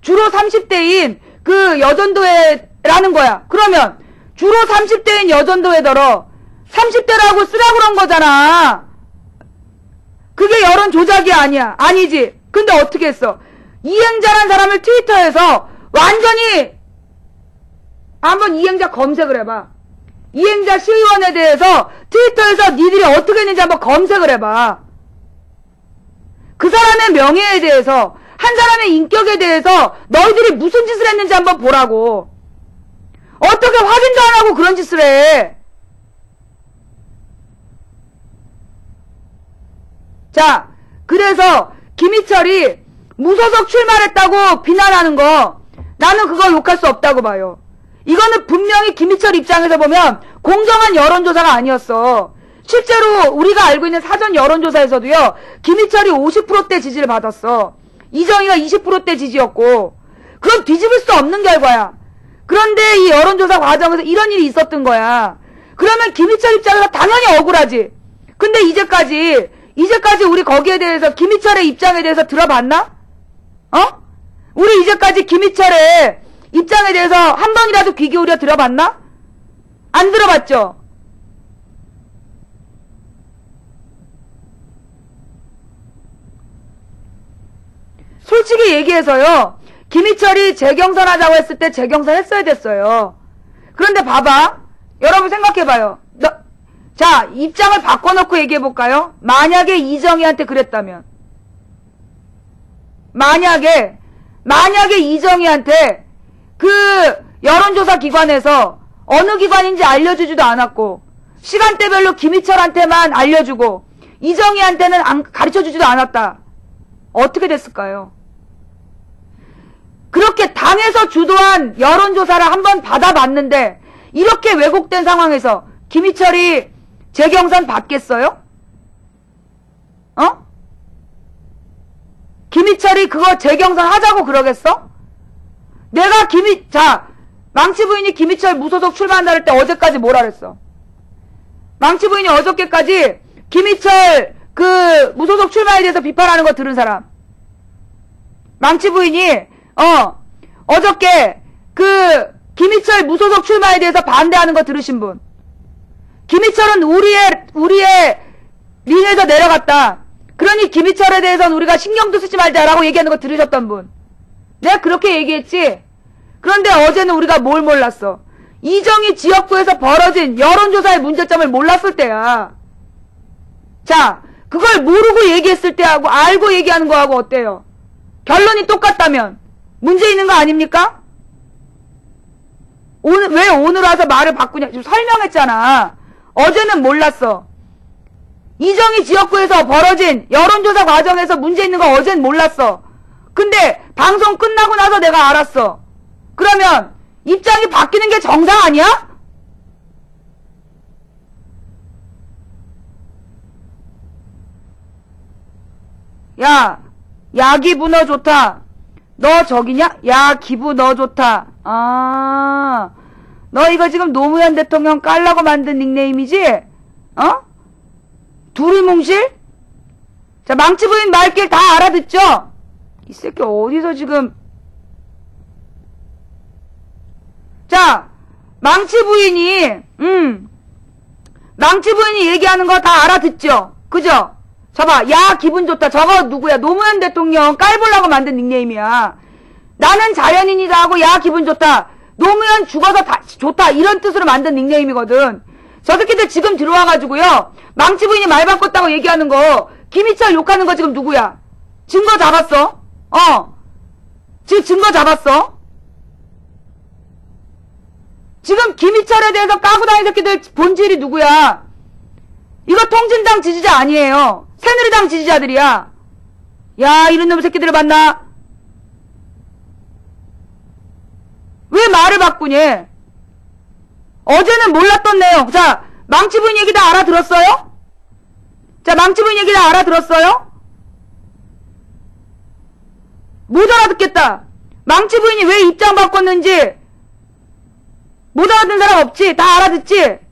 주로 30대인 그 여전도회라는 거야. 그러면, 주로 30대인 여전도회더러, 30대라고 쓰라고 그런 거잖아. 그게 여론 조작이 아니야. 아니지. 근데 어떻게 했어? 이행자란 사람을 트위터에서 완전히, 한번 이행자 검색을 해봐. 이행자 시의원에 대해서 트위터에서 니들이 어떻게 했는지 한번 검색을 해봐. 그 사람의 명예에 대해서, 한 사람의 인격에 대해서 너희들이 무슨 짓을 했는지 한번 보라고. 어떻게 확인도 안 하고 그런 짓을 해. 자, 그래서 김희철이 무소속 출마했다고 비난하는 거, 나는 그거 욕할 수 없다고 봐요. 이거는 분명히 김희철 입장에서 보면 공정한 여론조사가 아니었어. 실제로 우리가 알고 있는 사전 여론조사에서도요, 김희철이 50%대 지지를 받았어. 이정희가 20%대 지지였고. 그럼 뒤집을 수 없는 결과야. 그런데 이 여론조사 과정에서 이런 일이 있었던 거야. 그러면 김희철 입장에서 당연히 억울하지. 근데 이제까지 우리 거기에 대해서, 김희철의 입장에 대해서 들어봤나? 우리 이제까지 김희철의 입장에 대해서 한 번이라도 귀 기울여 들어봤나? 안 들어봤죠? 솔직히 얘기해서요, 김희철이 재경선하자고 했을 때 재경선 했어야 됐어요. 그런데 봐봐. 여러분 생각해봐요. 자, 입장을 바꿔놓고 얘기해볼까요? 만약에 이정희한테 그랬다면. 만약에 이정희한테 그 여론조사 기관에서 어느 기관인지 알려주지도 않았고, 시간대별로 김희철한테만 알려주고, 이정희한테는 가르쳐주지도 않았다. 어떻게 됐을까요? 그렇게 당에서 주도한 여론조사를 한번 받아봤는데 이렇게 왜곡된 상황에서 김희철이 재경선 받겠어요? 김희철이 그거 재경선 하자고 그러겠어? 내가 망치 부인이 김희철 무소속 출마한다 때 어제까지 뭐라 그랬어? 망치 부인이 어저께까지 김희철 그 무소속 출마에 대해서 비판하는 거 들은 사람. 망치 부인이 어저께 그 김희철 무소속 출마에 대해서 반대하는 거 들으신 분. 김희철은 우리의 링에서 내려갔다. 그러니 김희철에 대해서는 우리가 신경도 쓰지 말자라고 얘기하는 거 들으셨던 분. 내가 그렇게 얘기했지. 그런데 어제는 우리가 뭘 몰랐어? 이정희 지역구에서 벌어진 여론조사의 문제점을 몰랐을 때야. 자, 그걸 모르고 얘기했을 때하고 알고 얘기하는 거하고 어때요? 결론이 똑같다면 문제 있는 거 아닙니까? 왜 오늘 와서 말을 바꾸냐? 지금 설명했잖아. 어제는 몰랐어. 이정희 지역구에서 벌어진 여론조사 과정에서 문제 있는 거 어제는 몰랐어. 근데 방송 끝나고 나서 내가 알았어. 그러면 입장이 바뀌는 게 정상 아니야? 야, 기부 너 좋다. 너 저기냐? 야, 기부 너 좋다. 아, 너 이거 지금 노무현 대통령 깔라고 만든 닉네임이지? 두리뭉실? 자, 망치 부인 말길 다 알아듣죠? 이 새끼 어디서 지금. 자, 망치 부인이 얘기하는 거 다 알아듣죠? 그죠? 저봐, 야, 기분 좋다. 저거 누구야? 노무현 대통령 깔보려고 만든 닉네임이야. 나는 자연인이다 하고, 야, 기분 좋다. 노무현 죽어서 좋다. 이런 뜻으로 만든 닉네임이거든. 저 새끼들 지금 들어와가지고요. 망치 부인이 말 바꿨다고 얘기하는 거, 김희철 욕하는 거 지금 누구야? 증거 잡았어? 지금 증거 잡았어? 지금 김희철에 대해서 까고 다니는 새끼들 본질이 누구야? 이거 통진당 지지자 아니에요. 새누리당 지지자들이야. 야, 이런 놈의 새끼들을 봤나? 왜 말을 바꾸니? 어제는 몰랐던 내용. 자, 망치 부인 얘기 다 알아들었어요? 자, 망치 부인 얘기 다 알아들었어요? 못 알아듣겠다. 망치 부인이 왜 입장 바꿨는지 못 알아듣는 사람 없지? 다 알아듣지?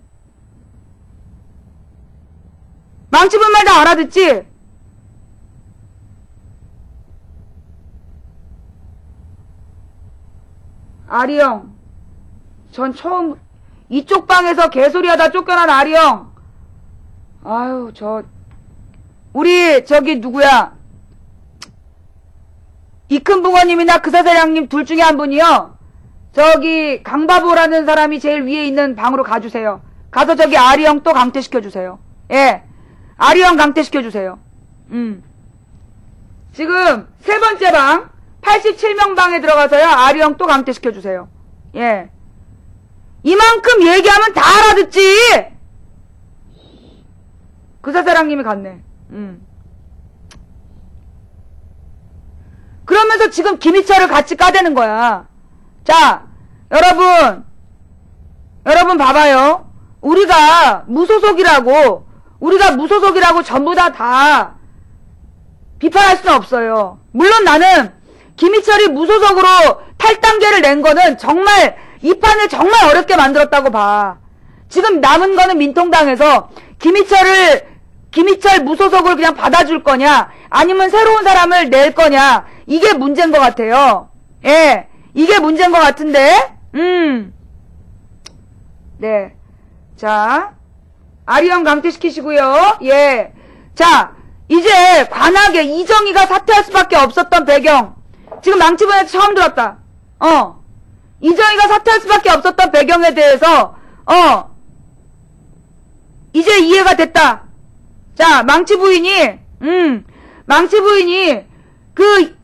망치 부인 말 다 알아듣지? 아리형, 전 처음 이쪽 방에서 개소리하다 쫓겨난 아리형. 아유, 우리 저기 누구야? 이큰붕어님이나 그사사장님 둘 중에 한 분이요. 저기 강바보라는 사람이 제일 위에 있는 방으로 가주세요. 가서 저기 아리형 또 강퇴시켜주세요. 예, 아리형 강퇴시켜주세요. 지금 세 번째 방 87명 방에 들어가서요. 아리형 또 강퇴시켜주세요. 예, 이만큼 얘기하면 다 알아듣지. 그사사랑님이 갔네. 그러면서 지금 김희철을 같이 까대는 거야. 자, 여러분 봐봐요. 우리가 무소속이라고 전부 다 비판할 수는 없어요. 물론 나는 김희철이 무소속으로 탈당계를 낸 거는 정말 이 판을 정말 어렵게 만들었다고 봐. 지금 남은 거는 민통당에서 김희철 무소속을 그냥 받아줄 거냐, 아니면 새로운 사람을 낼 거냐, 이게 문제인 것 같아요. 예, 이게 문제인 것 같은데, 네. 자, 아리형 강퇴시키시고요. 예. 자, 이제 관악에 이정희가 사퇴할 수밖에 없었던 배경. 지금 망치부에서 처음 들었다. 이정희가 사퇴할 수밖에 없었던 배경에 대해서, 이제 이해가 됐다. 자, 망치 부인이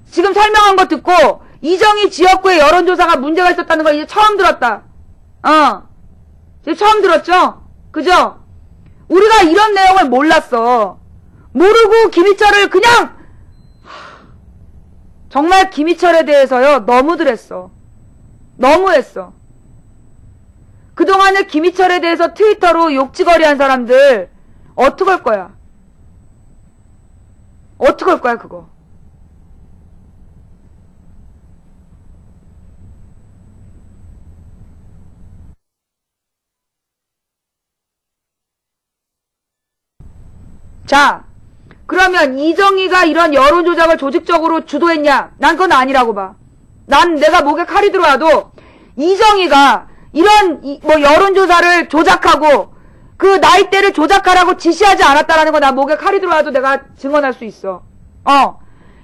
지금 설명한 거 듣고, 이정희 지역구의 여론조사가 문제가 있었다는 걸 이제 처음 들었다. 지금 처음 들었죠? 그죠? 우리가 이런 내용을 몰랐어. 모르고 김희철을 그냥, 정말 김희철에 대해서요, 너무들 했어. 너무했어. 그동안에 김희철에 대해서 트위터로 욕지거리 한 사람들, 어떡할 거야? 어떡할 거야, 그거? 자, 그러면 이정희가 이런 여론조작을 조직적으로 주도했냐? 난 그건 아니라고 봐. 난 내가 목에 칼이 들어와도 이정희가 이런 여론조사를 조작하고 그 나이대를 조작하라고 지시하지 않았다라는 거 나 목에 칼이 들어와도 내가 증언할 수 있어.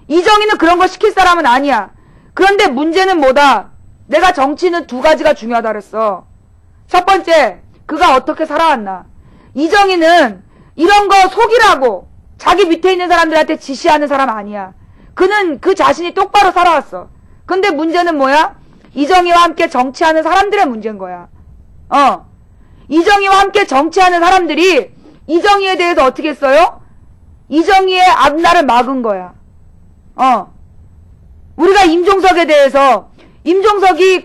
이정희는 그런 거 시킬 사람은 아니야. 그런데 문제는 뭐다? 내가 정치는 두 가지가 중요하다 그랬어. 첫 번째, 그가 어떻게 살아왔나. 이정희는 이런 거 속이라고 자기 밑에 있는 사람들한테 지시하는 사람 아니야. 그는 그 자신이 똑바로 살아왔어. 근데 문제는 뭐야? 이정희와 함께 정치하는 사람들의 문제인 거야. 이정희와 함께 정치하는 사람들이 이정희에 대해서 어떻게 했어요? 이정희의 앞날을 막은 거야. 우리가 임종석에 대해서, 임종석이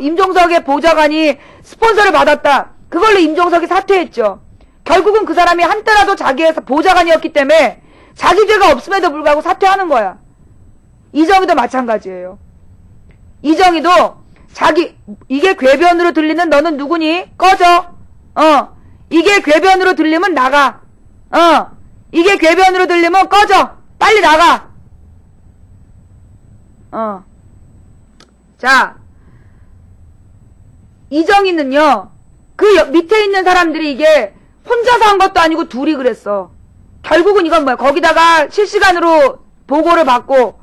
임종석의 보좌관이 스폰서를 받았다. 그걸로 임종석이 사퇴했죠. 결국은 그 사람이 한때라도 자기의 보좌관이었기 때문에 자기 죄가 없음에도 불구하고 사퇴하는 거야. 이정희도 마찬가지예요. 이정희도 이게 궤변으로 들리는 너는 누구니? 꺼져. 이게 궤변으로 들리면 나가. 이게 궤변으로 들리면 꺼져. 빨리 나가. 자, 이정희는요, 그 밑에 있는 사람들이 이게 혼자서 한 것도 아니고 둘이 그랬어. 결국은 이건 뭐야? 거기다가 실시간으로 보고를 받고,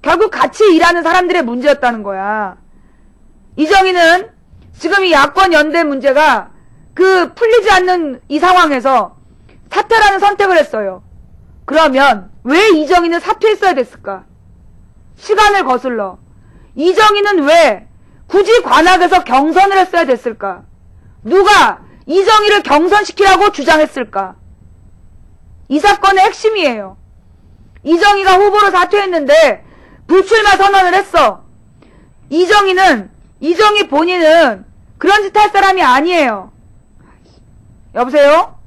결국 같이 일하는 사람들의 문제였다는 거야. 이정희는 지금 이 야권 연대 문제가 풀리지 않는 이 상황에서 사퇴라는 선택을 했어요. 그러면 왜 이정희는 사퇴했어야 됐을까? 시간을 거슬러. 이정희는 왜 굳이 관악에서 경선을 했어야 됐을까? 누가 이정희를 경선시키라고 주장했을까? 이 사건의 핵심이에요. 이정희가 후보로 사퇴했는데 불출마 선언을 했어. 이정희 본인은 그런 짓 할 사람이 아니에요. 여보세요?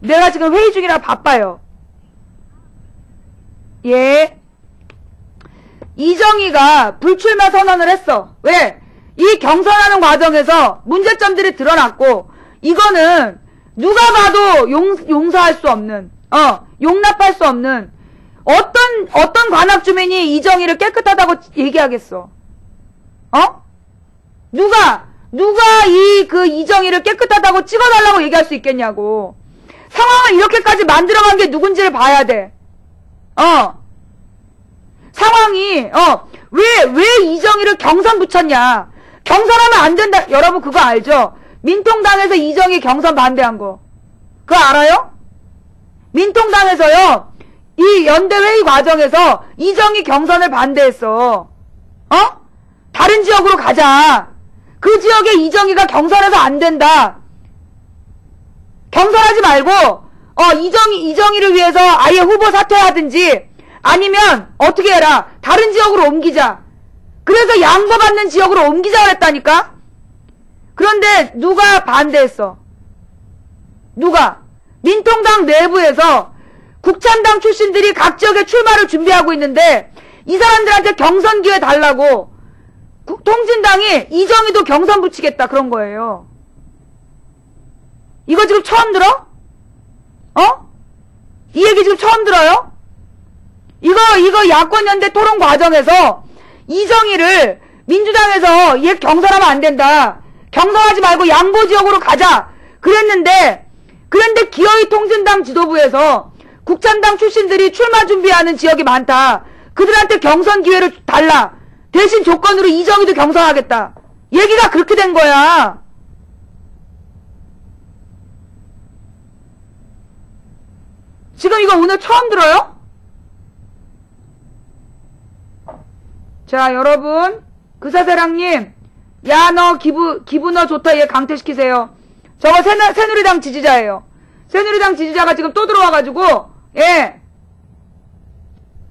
내가 지금 회의 중이라 바빠요. 예. 이정희가 불출마 선언을 했어. 왜? 이 경선하는 과정에서 문제점들이 드러났고, 이거는 누가 봐도 용서할 수 없는, 용납할 수 없는, 어떤 관악 주민이 이정희를 깨끗하다고 얘기하겠어? 누가 이정희를 깨끗하다고 찍어달라고 얘기할 수 있겠냐고. 상황을 이렇게까지 만들어간 게 누군지를 봐야 돼. 상황이, 왜 이정희를 경선 붙였냐. 경선하면 안 된다. 여러분 그거 알죠? 민통당에서 이정희 경선 반대한 거. 그거 알아요? 민통당에서요, 이 연대회의 과정에서 이정희 경선을 반대했어. 다른 지역으로 가자. 그 지역에 이정희가 경선해서 안 된다. 경선하지 말고, 이정희를 위해서 아예 후보 사퇴하든지, 아니면, 어떻게 해라. 다른 지역으로 옮기자. 그래서 양보받는 지역으로 옮기자 그랬다니까? 그런데 누가 반대했어? 누가? 민통당 내부에서 국찬당 출신들이 각 지역에 출마를 준비하고 있는데, 이 사람들한테 경선 기회 달라고, 통진당이 이정희도 경선 붙이겠다 그런 거예요. 이거 지금 처음 들어? 이 얘기 지금 처음 들어요? 이거 야권연대 토론 과정에서 이정희를 민주당에서 얘 경선하면 안 된다. 경선하지 말고 양보 지역으로 가자. 그런데 기어이 통진당 지도부에서 국찬당 출신들이 출마 준비하는 지역이 많다. 그들한테 경선 기회를 달라. 대신 조건으로 이정희도 경선하겠다. 얘기가 그렇게 된 거야. 지금 이거 오늘 처음 들어요? 자, 여러분, 그사세랑님, 야, 너 기분 너 좋다. 얘 강퇴시키세요. 저거 새누리당 지지자예요. 새누리당 지지자가 지금 또 들어와가지고, 예.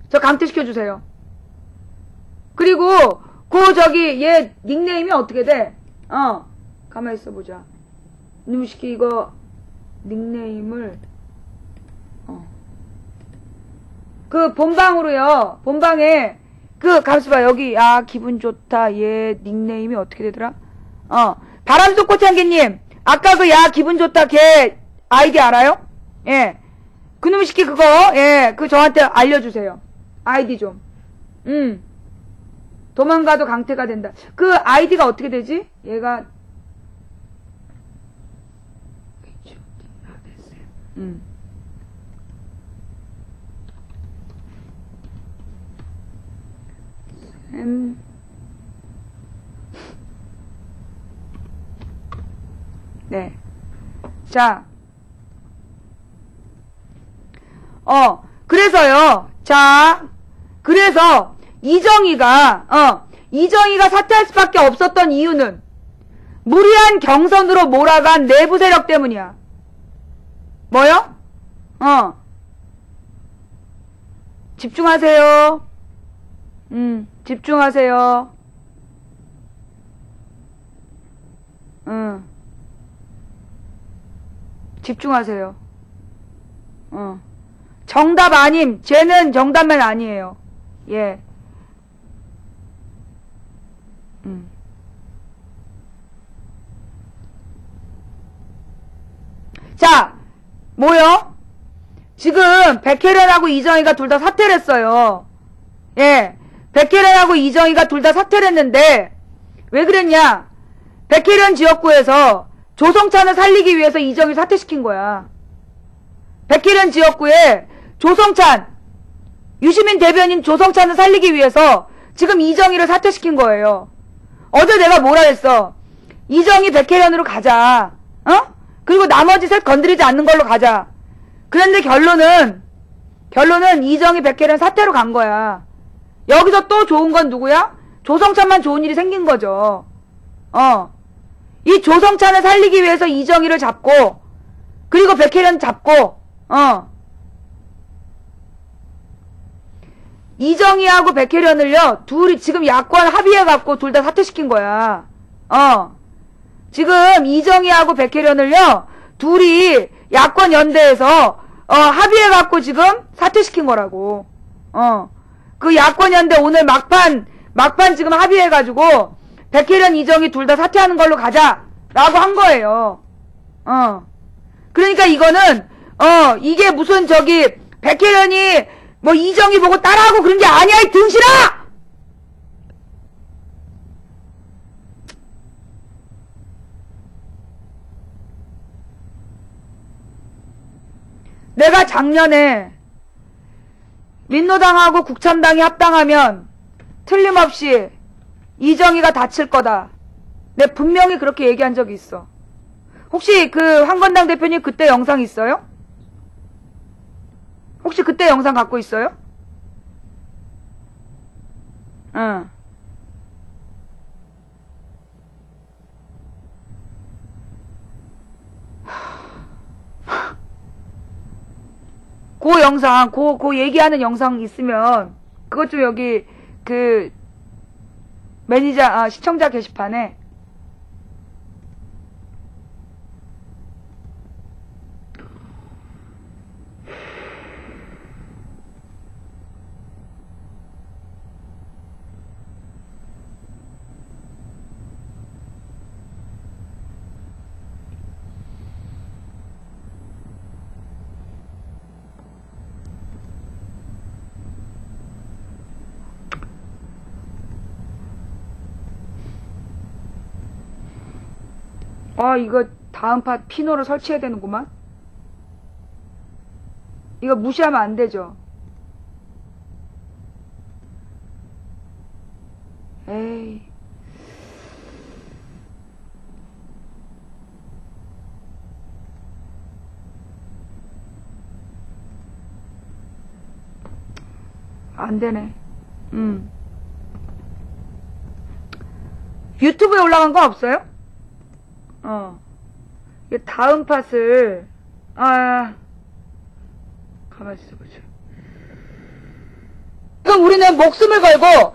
저 강퇴시켜주세요. 그리고, 얘 닉네임이 어떻게 돼? 가만히 있어보자. 이놈시키 이거, 닉네임을, 그 본방으로요. 본방에, 가만있어봐. 여기, 기분 좋다. 얘 닉네임이 어떻게 되더라? 바람속 꽃향기님, 아까 기분 좋다 걔 아이디 알아요? 예. 그놈의 시키 그거, 예, 저한테 알려주세요. 아이디 좀. 도망가도 강퇴가 된다. 그 아이디가 어떻게 되지? 얘가, 네. 자. 그래서요. 자. 그래서, 이정희가 사퇴할 수밖에 없었던 이유는, 무리한 경선으로 몰아간 내부 세력 때문이야. 뭐요? 집중하세요. 집중하세요. 집중하세요. 정답 아님. 쟤는 정답만 아니에요. 예. 자, 뭐요? 지금 백혜련하고 이정희가 둘 다 사퇴를 했어요. 예. 백혜련하고 이정희가 둘 다 사퇴를 했는데 왜 그랬냐? 백혜련 지역구에서 조성찬을 살리기 위해서 이정희 사퇴시킨 거야. 백혜련 지역구에 조성찬, 유시민 대변인 조성찬을 살리기 위해서 지금 이정희를 사퇴시킨 거예요. 어제 내가 뭐라 했어? 이정희 백혜련으로 가자. 그리고 나머지 셋 건드리지 않는 걸로 가자. 그런데 결론은 이정희 백혜련 사퇴로 간 거야. 여기서 또 좋은 건 누구야? 조성찬만 좋은 일이 생긴 거죠. 이 조성찬을 살리기 위해서 이정희를 잡고, 그리고 백혜련 잡고, 이정희하고 백혜련을요, 둘이 지금 야권 합의해갖고 둘 다 사퇴시킨 거야. 지금 이정희하고 백혜련을요, 둘이 야권 연대에서, 합의해갖고 지금 사퇴시킨 거라고. 그 야권 연대 오늘 막판 지금 합의해가지고, 백혜련, 이정희 둘 다 사퇴하는 걸로 가자라고 한 거예요. 그러니까 이거는 이게 무슨 백혜련이 뭐 이정희 보고 따라하고 그런 게 아니야 이 등신아! 내가 작년에 민노당하고 국참당이 합당하면 틀림없이 이정희가 다칠 거다. 내가 분명히 그렇게 얘기한 적이 있어. 혹시 황건당 대표님 그때 영상 있어요? 혹시 그때 영상 갖고 있어요? 응. 그 영상, 그 얘기하는 영상 있으면 그것 좀 여기 매니저, 시청자 게시판에 이거 다음 파 피노를 설치해야 되는구만. 이거 무시하면 안 되죠. 에이. 안 되네. 유튜브에 올라간 거 없어요? 다음 팟을, 가만히 있어보자. 지금 우리는 목숨을 걸고,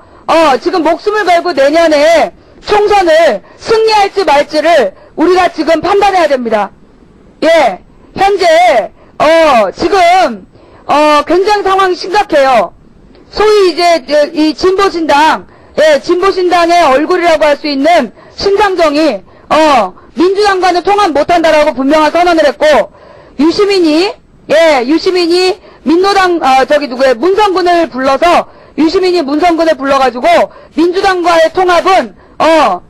지금 목숨을 걸고 내년에 총선을 승리할지 말지를 우리가 지금 판단해야 됩니다. 예, 현재, 지금, 굉장히 상황이 심각해요. 소위 이제, 이 진보신당, 예, 진보신당의 얼굴이라고 할 수 있는 심상정이, 민주당과는 통합 못한다라고 분명한 선언을 했고, 유시민이 민노당, 문성군을 불러서, 유시민이 문성군을 불러가지고, 민주당과의 통합은,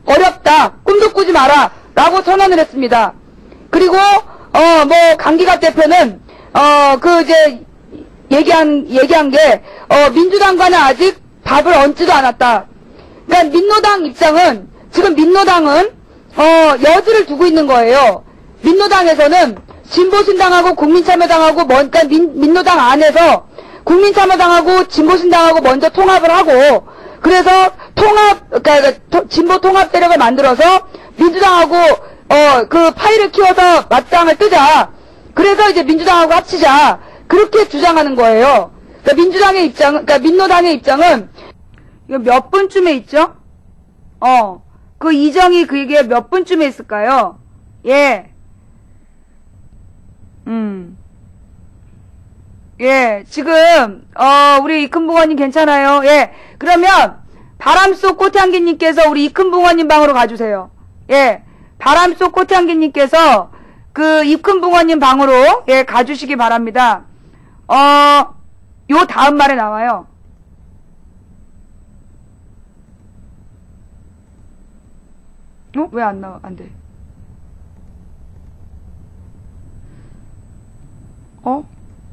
어렵다. 꿈도 꾸지 마라. 라고 선언을 했습니다. 그리고, 강기갑 대표는, 얘기한 게, 민주당과는 아직 밥을 얹지도 않았다. 그러니까 민노당 입장은, 지금 민노당은, 여지를 두고 있는 거예요. 민노당에서는 진보신당하고 국민참여당하고 그러니까 민노당 안에서 국민참여당하고 진보신당하고 먼저 통합을 하고, 그래서 그러니까 진보 통합 세력을 만들어서 민주당하고 그 파이를 키워서 맞짱을 뜨자. 그래서 이제 민주당하고 합치자. 그렇게 주장하는 거예요. 그러니까 민주당의 입장은, 그러니까 민노당의 입장은 이거 몇 분쯤에 있죠? 그 이정희 그게 몇 분쯤에 있을까요? 예. 예, 지금, 우리 이큰붕어님 괜찮아요? 예. 그러면, 바람속 꽃향기님께서 우리 이큰붕어님 방으로 가주세요. 예. 바람속 꽃향기님께서 그 이큰붕어님 방으로, 예, 가주시기 바랍니다. 요 다음 말에 나와요. 왜 안 나와? 안 돼.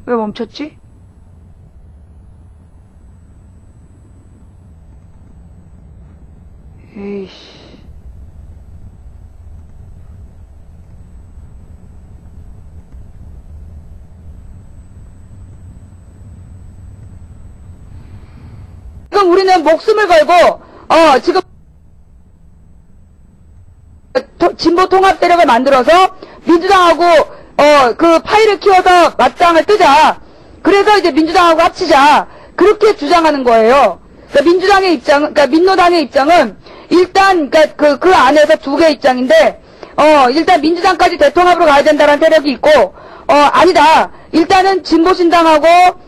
왜 멈췄지? 에이씨. 지금 우리는 목숨을 걸고, 지금, 진보 통합 세력을 만들어서 민주당하고 그 파이를 키워서 맞짱을 뜨자. 그래서 이제 민주당하고 합치자. 그렇게 주장하는 거예요. 그러니까 민주당의 입장은, 그러니까 민노당의 입장은 일단 그러니까 그 안에서 두 개의 입장인데, 일단 민주당까지 대통합으로 가야 된다는 세력이 있고, 아니다. 일단은 진보신당하고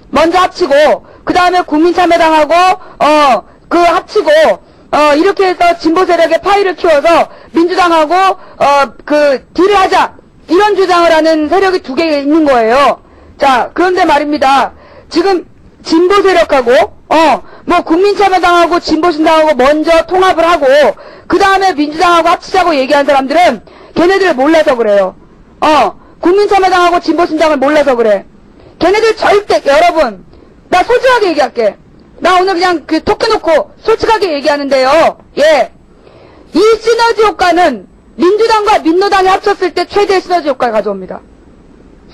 먼저 합치고, 그 다음에 국민참여당하고 그 합치고, 이렇게 해서 진보 세력의 파이를 키워서 민주당하고 그 딜을 하자. 이런 주장을 하는 세력이 두 개 있는 거예요. 자, 그런데 말입니다. 지금 진보 세력하고 국민참여당하고 진보신당하고 먼저 통합을 하고 그 다음에 민주당하고 합치자고 얘기한 사람들은 걔네들 몰라서 그래요. 국민참여당하고 진보신당을 몰라서 그래. 걔네들 절대, 여러분, 나 솔직하게 얘기할게. 나 오늘 그냥 톡 해놓고 솔직하게 얘기하는데요. 예. 이 시너지 효과는 민주당과 민노당이 합쳤을 때 최대의 시너지 효과를 가져옵니다.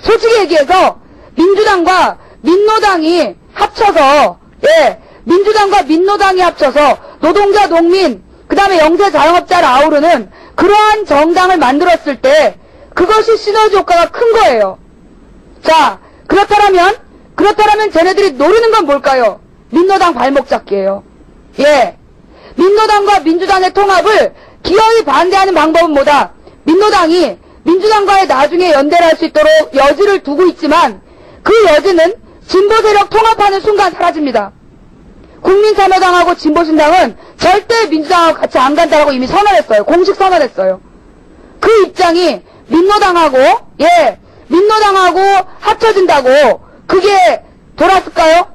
솔직히 얘기해서 민주당과 민노당이 합쳐서, 예, 민주당과 민노당이 합쳐서 노동자, 농민, 그 다음에 영세 자영업자를 아우르는 그러한 정당을 만들었을 때 그것이 시너지 효과가 큰 거예요. 자, 그렇다면 쟤네들이 노리는 건 뭘까요? 민노당 발목 잡기예요. 예. 민노당과 민주당의 통합을 기어이 반대하는 방법은 뭐다? 민노당이 민주당과의 나중에 연대를 할 수 있도록 여지를 두고 있지만 그 여지는 진보 세력 통합하는 순간 사라집니다. 국민참여당하고 진보신당은 절대 민주당하고 같이 안 간다고 이미 선언했어요. 공식 선언했어요. 그 입장이 민노당하고 합쳐진다고 그게 돌았을까요?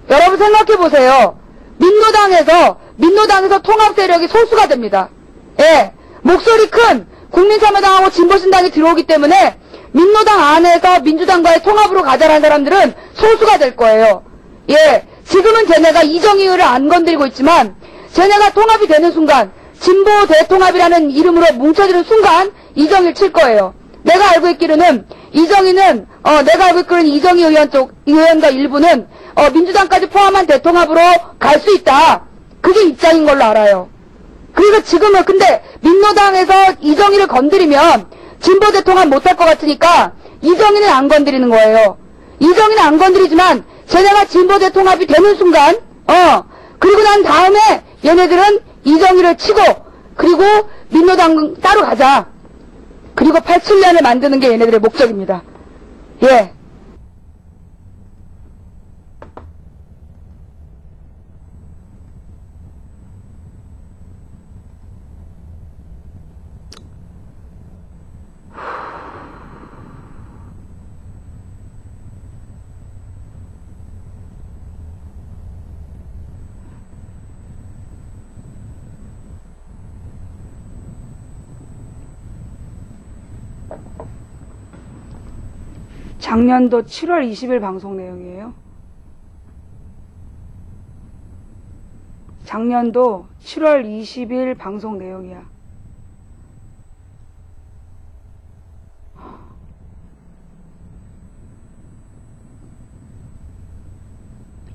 여러분 생각해보세요. 민노당에서 통합 세력이 소수가 됩니다. 예. 목소리 큰 국민참여당하고 진보신당이 들어오기 때문에 민노당 안에서 민주당과의 통합으로 가자라는 사람들은 소수가 될 거예요. 예. 지금은 쟤네가 이정희 의원을 안 건드리고 있지만 쟤네가 통합이 되는 순간 진보 대통합이라는 이름으로 뭉쳐지는 순간 이정희를 칠 거예요. 내가 알고 있기로는 이정희 의원과 일부는 민주당까지 포함한 대통합으로 갈 수 있다. 그게 입장인 걸로 알아요. 그리고 지금은 근데 민노당에서 이정희를 건드리면 진보 대통합 못할 것 같으니까 이정희는 안 건드리는 거예요. 이정희는 안 건드리지만 쟤네가 진보대 통합이 되는 순간 그리고 난 다음에 얘네들은 이정희를 치고 그리고 민노당 따로 가자. 그리고 87년을 만드는 게 얘네들의 목적입니다. 예. 작년도 7월 20일 방송 내용이에요. 작년도 7월 20일 방송 내용이야.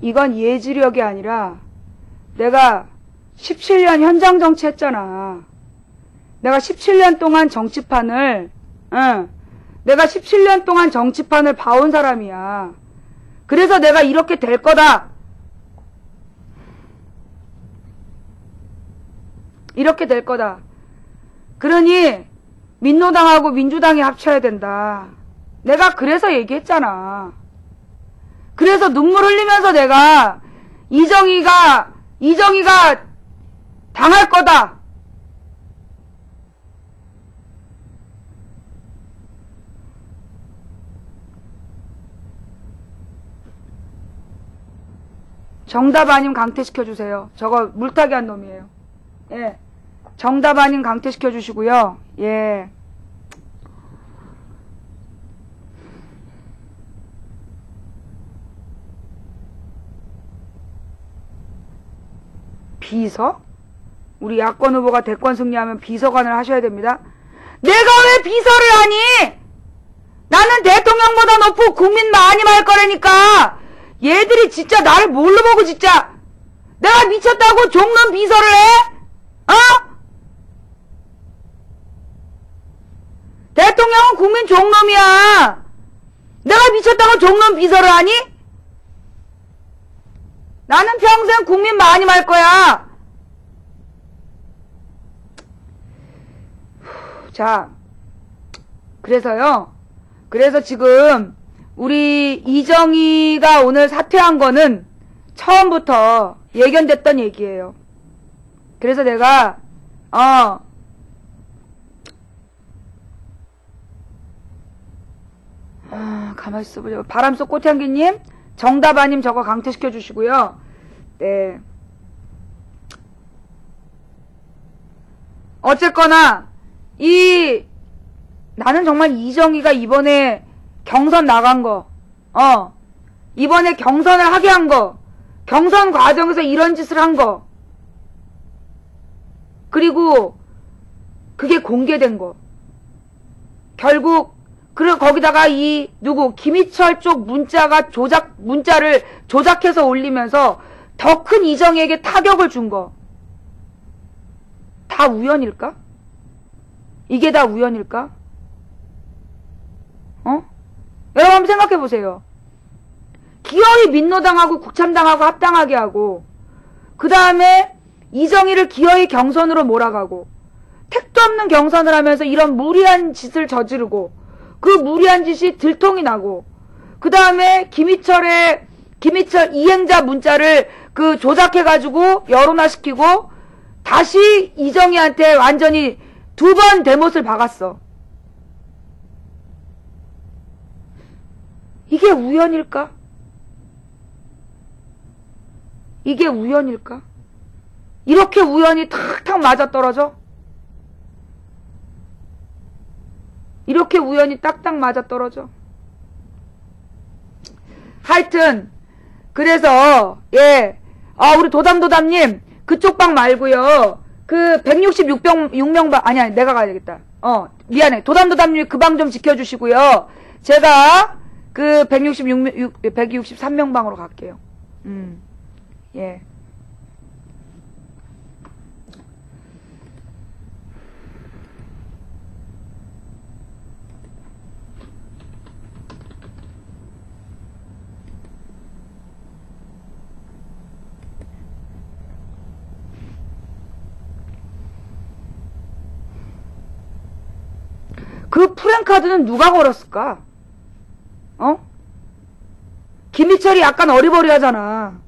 이건 예지력이 아니라 내가 17년 현장 정치 했잖아. 내가 17년 동안 정치판을 내가 17년 동안 정치판을 봐온 사람이야. 그래서 내가 이렇게 될 거다. 이렇게 될 거다. 그러니 민노당하고 민주당이 합쳐야 된다. 내가 그래서 얘기했잖아. 그래서 눈물 흘리면서 내가 이정희가 당할 거다. 정답 아님 강퇴시켜주세요. 저거 물타기 한 놈이에요. 예. 정답 아님 강퇴시켜주시고요. 예. 비서? 우리 야권 후보가 대권 승리하면 비서관을 하셔야 됩니다. 내가 왜 비서를 하니? 나는 대통령보다 높고 국민 많이 말 거라니까. 얘들이 진짜 나를 뭘로 보고 진짜 내가 미쳤다고 종론 비서를 해? 대통령은 국민 종놈이야. 내가 미쳤다고 종론 비서를 하니? 나는 평생 국민 많이 말 거야. 자, 그래서 지금 우리 이정희가 오늘 사퇴한 거는 처음부터 예견됐던 얘기예요. 그래서 내가 가만히 있어보자. 바람속 꽃향기님 정답 아님 저거 강퇴시켜 주시고요. 네. 어쨌거나 나는 정말 이정희가 이번에 경선 나간 거, 이번에 경선을 하게 한 거, 경선 과정에서 이런 짓을 한 거, 그리고 그게 공개된 거, 결국 거기다가 김희철 쪽 문자를 조작해서 올리면서 더 큰 이정희에게 타격을 준 거, 다 우연일까? 이게 다 우연일까? 여러분 한번 생각해보세요. 기어이 민노당하고 국참당하고 합당하게 하고 그 다음에 이정희를 기어이 경선으로 몰아가고 택도 없는 경선을 하면서 이런 무리한 짓을 저지르고 그 무리한 짓이 들통이 나고 그 다음에 김희철 이행자 문자를 조작해가지고 여론화시키고 다시 이정희한테 완전히 2번 대못을 박았어. 이게 우연일까? 이게 우연일까? 이렇게 우연히 탁탁 맞아떨어져? 이렇게 우연히 딱딱 맞아떨어져? 하여튼 그래서 우리 도담님 그쪽 방 말고요. 166명 아니야 내가 가야 되겠다. 미안해. 도담님 그 방 좀 지켜주시고요. 제가 163명 방으로 갈게요. 예. 그 프랭카드는 누가 걸었을까? 김희철이 약간 어리버리하잖아.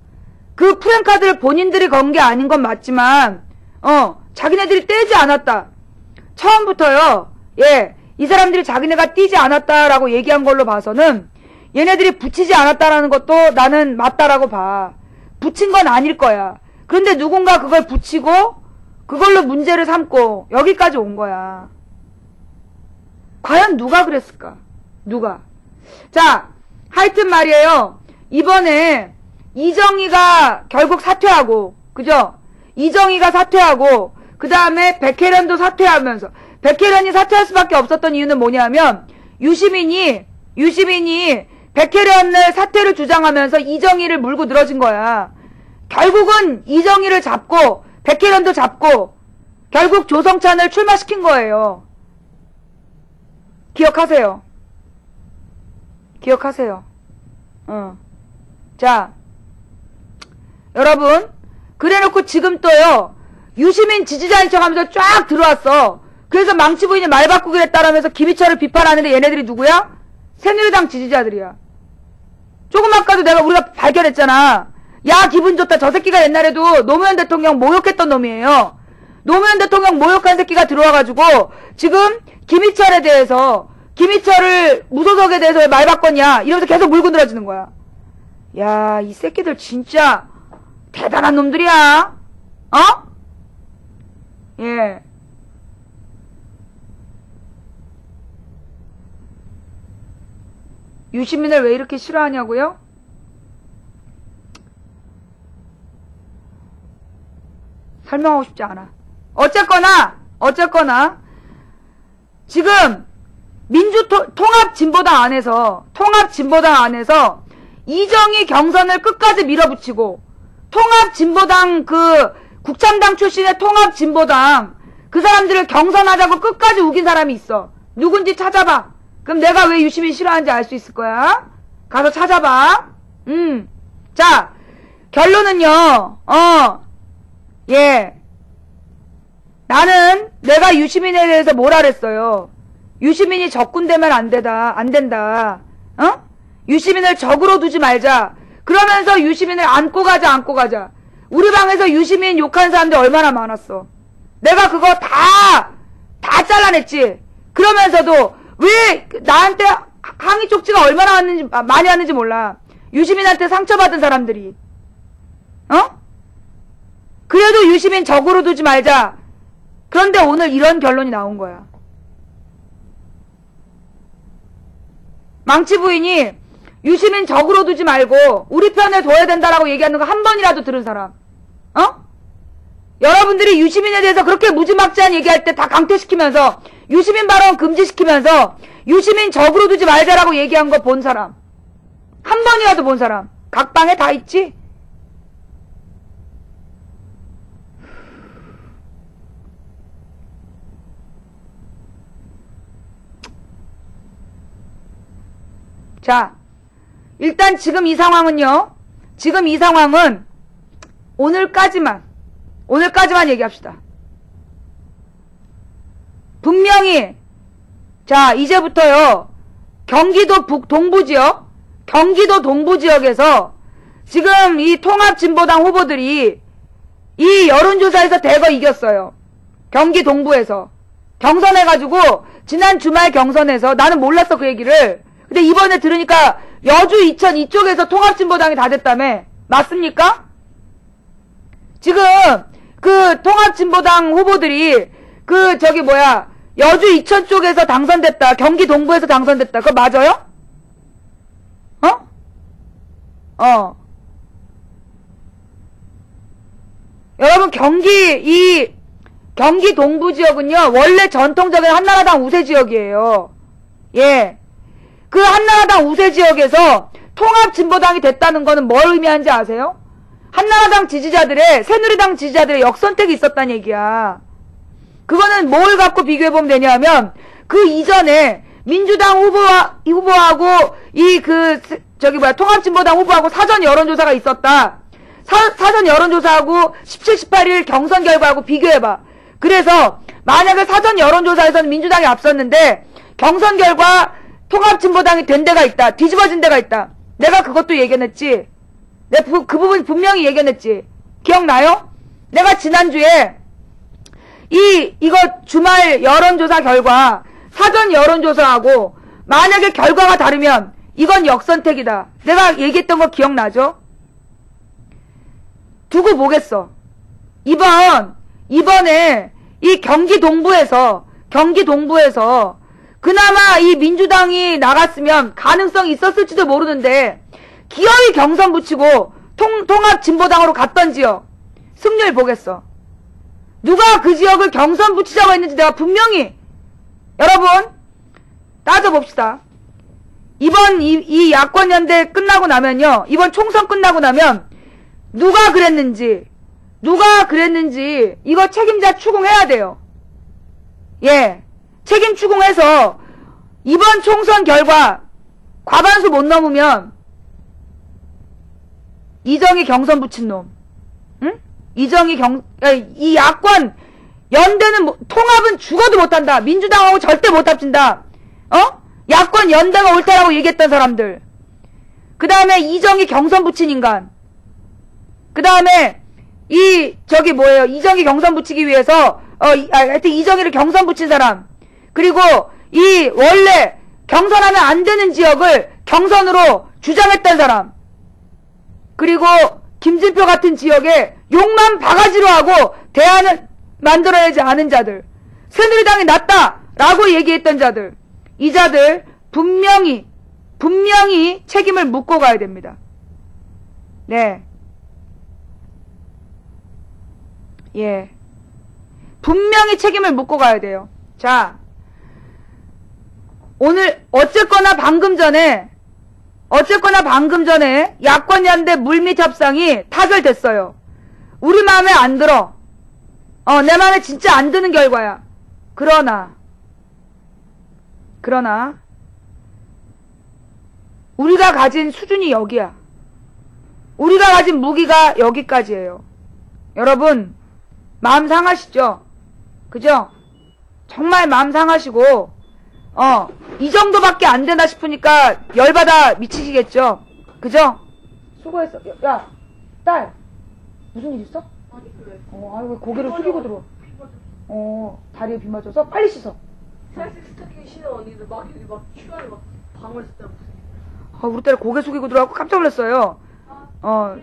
그 프랭카드를 본인들이 건 게 아닌 건 맞지만, 자기네들이 떼지 않았다. 처음부터요, 이 사람들이 자기네가 띄지 않았다라고 얘기한 걸로 봐서는 얘네들이 붙이지 않았다라는 것도 나는 맞다라고 봐. 붙인 건 아닐 거야. 그런데 누군가 그걸 붙이고 그걸로 문제를 삼고 여기까지 온 거야. 과연 누가 그랬을까? 누가? 자, 하여튼 말이에요. 이번에 이정희가 결국 사퇴하고, 그죠? 이정희가 사퇴하고, 그 다음에 백혜련도 사퇴하면서, 백혜련이 사퇴할 수밖에 없었던 이유는 뭐냐면, 유시민이 백혜련의 사퇴를 주장하면서 이정희를 물고 늘어진 거야. 결국은 이정희를 잡고, 백혜련도 잡고, 결국 조성찬을 출마시킨 거예요. 기억하세요. 기억하세요. 자, 여러분, 그래놓고 지금 또요, 유시민 지지자인 척 하면서 쫙 들어왔어. 그래서 망치 부인이 말 바꾸기로 했다라면서 김희철을 비판하는데 얘네들이 누구야? 새누리당 지지자들이야. 조금 아까도 우리가 발견했잖아. 야, 기분 좋다. 저 새끼가 옛날에도 노무현 대통령 모욕했던 놈이에요. 노무현 대통령 모욕한 새끼가 들어와가지고 지금 김희철에 대해서, 김희철을 무소속에 대해서 왜 말 바꿨냐 이러면서 계속 물고 늘어지는 거야. 야, 이 새끼들 진짜 대단한 놈들이야. 예. 유시민을 왜 이렇게 싫어하냐고요? 설명하고 싶지 않아. 어쨌거나 지금 통합진보당 안에서 이정희 경선을 끝까지 밀어붙이고 통합진보당 국창당 출신의 통합진보당 그 사람들을 경선하자고 끝까지 우긴 사람이 있어. 누군지 찾아봐. 그럼 내가 왜 유시민 싫어하는지 알 수 있을 거야. 가서 찾아봐. 자, 결론은요. 나는 내가 유시민에 대해서 뭐라 그랬어요. 유시민이 적군 되면 안 된다. 유시민을 적으로 두지 말자. 그러면서 유시민을 안고 가자. 우리 방에서 유시민 욕하는 사람들 얼마나 많았어. 내가 그거 다 잘라냈지. 그러면서도 왜 나한테 항의 쪽지가 얼마나 많이 왔는지 몰라. 유시민한테 상처받은 사람들이. 그래도 유시민 적으로 두지 말자. 그런데 오늘 이런 결론이 나온 거야. 망치 부인이 유시민 적으로 두지 말고 우리 편에 둬야 된다라고 얘기하는 거 한 번이라도 들은 사람. 여러분들이 유시민에 대해서 그렇게 무지막지한 얘기할 때 다 강퇴시키면서 유시민 발언 금지시키면서 유시민 적으로 두지 말자라고 얘기한 거 본 사람. 한 번이라도 본 사람. 각 방에 다 있지? 자, 일단 지금 이 상황은 오늘까지만 얘기합시다. 분명히, 자, 이제부터요, 경기도 동부지역에서 지금 이 통합진보당 후보들이 이 여론조사에서 대거 이겼어요. 경기 동부에서. 경선해가지고, 지난 주말 경선에서, 나는 몰랐어, 그 얘기를. 근데 이번에 들으니까 여주 이천 이쪽에서 통합진보당이 다 됐다며. 맞습니까? 지금 그 통합진보당 후보들이 여주 이천 쪽에서 당선됐다. 경기 동부에서 당선됐다. 그거 맞아요? 여러분 경기 동부 지역은요 원래 전통적인 한나라당 우세 지역이에요. 예. 그 한나라당 우세 지역에서 통합진보당이 됐다는 거는 뭘 의미하는지 아세요? 한나라당 지지자들의, 새누리당 지지자들의 역선택이 있었다는 얘기야. 그거는 뭘 갖고 비교해보면 되냐면, 그 이전에 민주당 후보하고 통합진보당 후보하고 사전 여론조사가 있었다. 사전 여론조사하고 17, 18일 경선 결과하고 비교해봐. 그래서 만약에 사전 여론조사에서는 민주당이 앞섰는데 경선 결과 통합진보당이 된 데가 있다. 뒤집어진 데가 있다. 내가 그것도 예견했지. 내가 그 부분 분명히 예견했지. 기억나요? 내가 지난주에 이거 주말 여론조사 결과 사전 여론조사하고 만약에 결과가 다르면 이건 역선택이다. 내가 얘기했던 거 기억나죠? 두고 보겠어. 이번에 이 경기 동부에서 그나마 이 민주당이 나갔으면 가능성이 있었을지도 모르는데 기어이 경선 붙이고 통합 진보당으로 갔던 지역 승률 보겠어. 누가 그 지역을 경선 붙이자고 했는지 내가 분명히 여러분 따져봅시다. 이번 이 야권연대 끝나고 나면요. 이번 총선 끝나고 나면 누가 그랬는지 이거 책임자 추궁해야 돼요. 예. 책임 추궁해서 이번 총선 결과 과반수 못 넘으면 이정희 경선 붙인 놈. 응? 이 야권 연대는 통합은 죽어도 못한다. 민주당하고 절대 못 합친다. 야권 연대가 옳다라고 얘기했던 사람들. 그 다음에 이정희 경선 붙인 인간. 그 다음에 이정희 경선 붙이기 위해서 하여튼 이정희를 경선 붙인 사람. 그리고 원래 경선하면 안 되는 지역을 경선으로 주장했던 사람. 그리고 김진표 같은 지역에 욕만 바가지로 하고 대안을 만들어내지 않은 자들. 새누리당이 낫다라고 얘기했던 자들. 이 자들 분명히 책임을 묻고 가야 됩니다. 네. 예. 분명히 책임을 묻고 가야 돼요. 자. 오늘 어쨌거나 방금 전에 야권연대 물밑 협상이 타결됐어요. 우리 마음에 안 들어. 내 마음에 진짜 안 드는 결과야. 그러나 우리가 가진 수준이 여기야. 우리가 가진 무기가 여기까지예요. 여러분 마음 상하시죠? 그죠? 정말 마음 상하시고 이 정도밖에 안 되나 싶으니까 열받아 미치시겠죠? 그죠? 수고했어. 야, 딸. 무슨 일 있어? 아니 그래. 아유, 왜 고개를 숙이고 들어와? 다리에 비 맞아서 빨리 씻어. 사실 스타킹 신은 언니들 막 여기 막 휴가에 막 방울 썼다 무슨. 우리 딸 고개 숙이고 들어와서 깜짝 놀랐어요.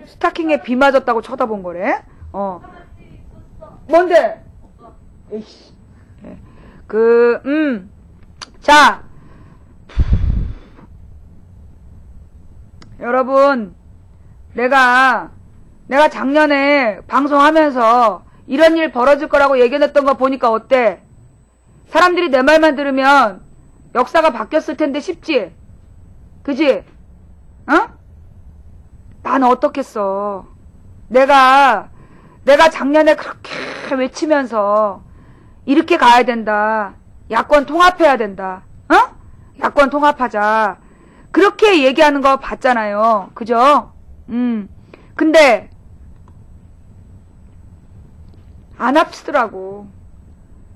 스타킹에 비 맞았다고 쳐다본 거래. 뭔데? 에이씨. 네. 자. 여러분, 내가 작년에 방송하면서 이런 일 벌어질 거라고 예견했던 거 보니까 어때? 사람들이 내 말만 들으면 역사가 바뀌었을 텐데 싶지? 그지? 난 어떻겠어. 내가 작년에 그렇게 외치면서 이렇게 가야 된다. 야권 통합해야 된다. 야권 통합하자. 그렇게 얘기하는 거 봤잖아요. 그죠? 근데 안 합치더라고.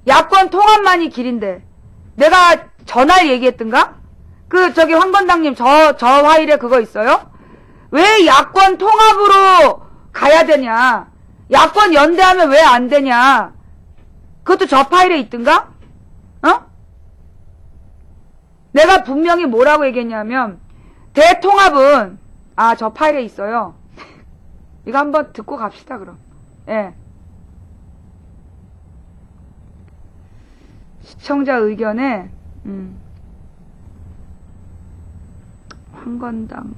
야권 통합만이 길인데. 내가 전날 얘기했던가? 저기 황건당님 저 화일에 그거 있어요? 왜 야권 통합으로 가야 되냐? 야권 연대하면 왜 안 되냐? 그것도 저 파일에 있던가? 내가 분명히 뭐라고 얘기했냐면 대통합은 저 파일에 있어요. 이거 한번 듣고 갑시다 그럼. 예. 시청자 의견에 황건당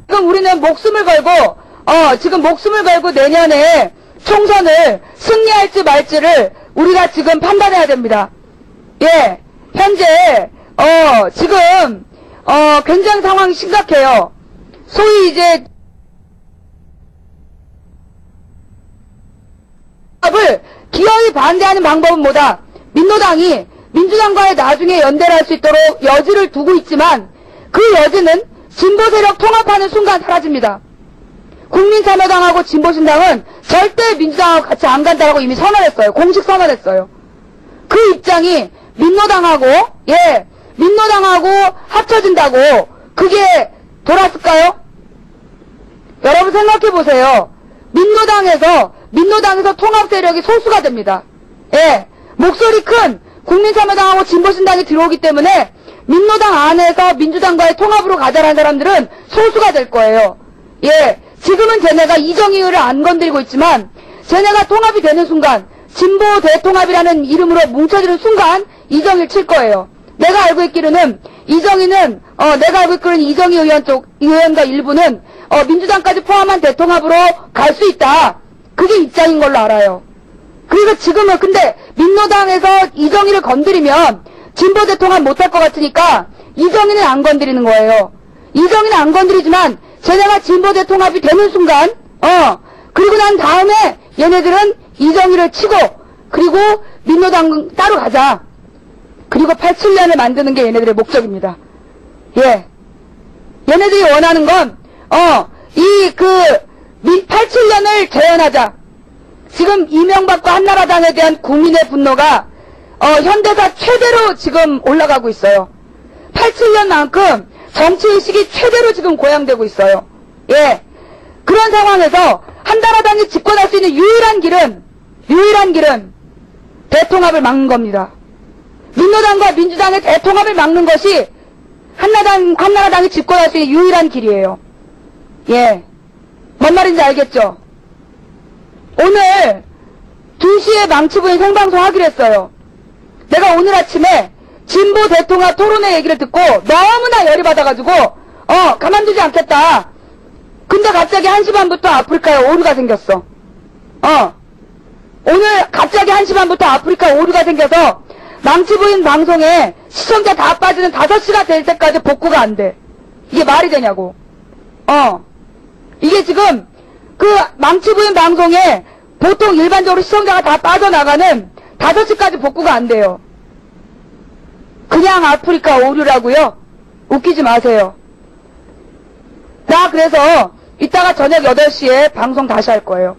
지금 우리는 목숨을 걸고 내년에 총선을 승리할지 말지를 우리가 지금 판단해야 됩니다. 예. 현재 지금 굉장히 상황이 심각해요. 소위 이제 을 기어이 반대하는 방법은 뭐다? 민노당이 민주당과의 나중에 연대를 할 수 있도록 여지를 두고 있지만 그 여지는 진보 세력 통합하는 순간 사라집니다. 국민참여당하고 진보신당은 절대 민주당하고 같이 안 간다라고 이미 선언했어요. 공식 선언했어요. 그 입장이 민노당하고 합쳐진다고 그게 돌았을까요? 여러분 생각해보세요. 민노당에서 통합 세력이 소수가 됩니다. 예. 목소리 큰 국민참여당하고 진보신당이 들어오기 때문에 민노당 안에서 민주당과의 통합으로 가자라는 사람들은 소수가 될 거예요. 예. 지금은 쟤네가 이정희를 안 건드리고 있지만 쟤네가 통합이 되는 순간 진보 대통합이라는 이름으로 뭉쳐지는 순간 이정희를 칠 거예요. 내가 알고 있기로는 이정희 의원과 일부는 민주당까지 포함한 대통합으로 갈 수 있다. 그게 입장인 걸로 알아요. 그리고 지금은 근데 민노당에서 이정희를 건드리면 진보 대통합 못할 것 같으니까 이정희는 안 건드리는 거예요. 이정희는 안 건드리지만 쟤네가 진보 대통합이 되는 순간 그리고 난 다음에 얘네들은 이정희를 치고 그리고 민노당 따로 가자. 그리고 87년을 만드는 게 얘네들의 목적입니다. 예. 얘네들이 원하는 건 87년을 재현하자. 지금 이명박과 한나라당에 대한 국민의 분노가 현대사 최대로 지금 올라가고 있어요. 87년만큼 정치의식이 최대로 지금 고양되고 있어요. 예. 그런 상황에서 한나라당이 집권할 수 있는 유일한 길은 대통합을 막는 겁니다. 민노당과 민주당의 대통합을 막는 것이 한나라당이 집권할 수 있는 유일한 길이에요. 예. 뭔 말인지 알겠죠? 오늘 2시에 망치부인 생방송 하기로 했어요. 내가 오늘 아침에 진보 대통합 토론회 얘기를 듣고 너무나 열이 받아가지고 가만두지 않겠다. 근데 갑자기 1시 반부터 아프리카에 오류가 생겼어. 오늘 갑자기 1시 반부터 아프리카에 오류가 생겨서 망치부인 방송에 시청자 다 빠지는 5시가 될 때까지 복구가 안 돼. 이게 말이 되냐고. 이게 지금 그 망치부인 방송에 보통 일반적으로 시청자가 다 빠져나가는 5시까지 복구가 안 돼요. 그냥 아프리카 오류라고요? 웃기지 마세요. 나 그래서 이따가 저녁 8시에 방송 다시 할 거예요.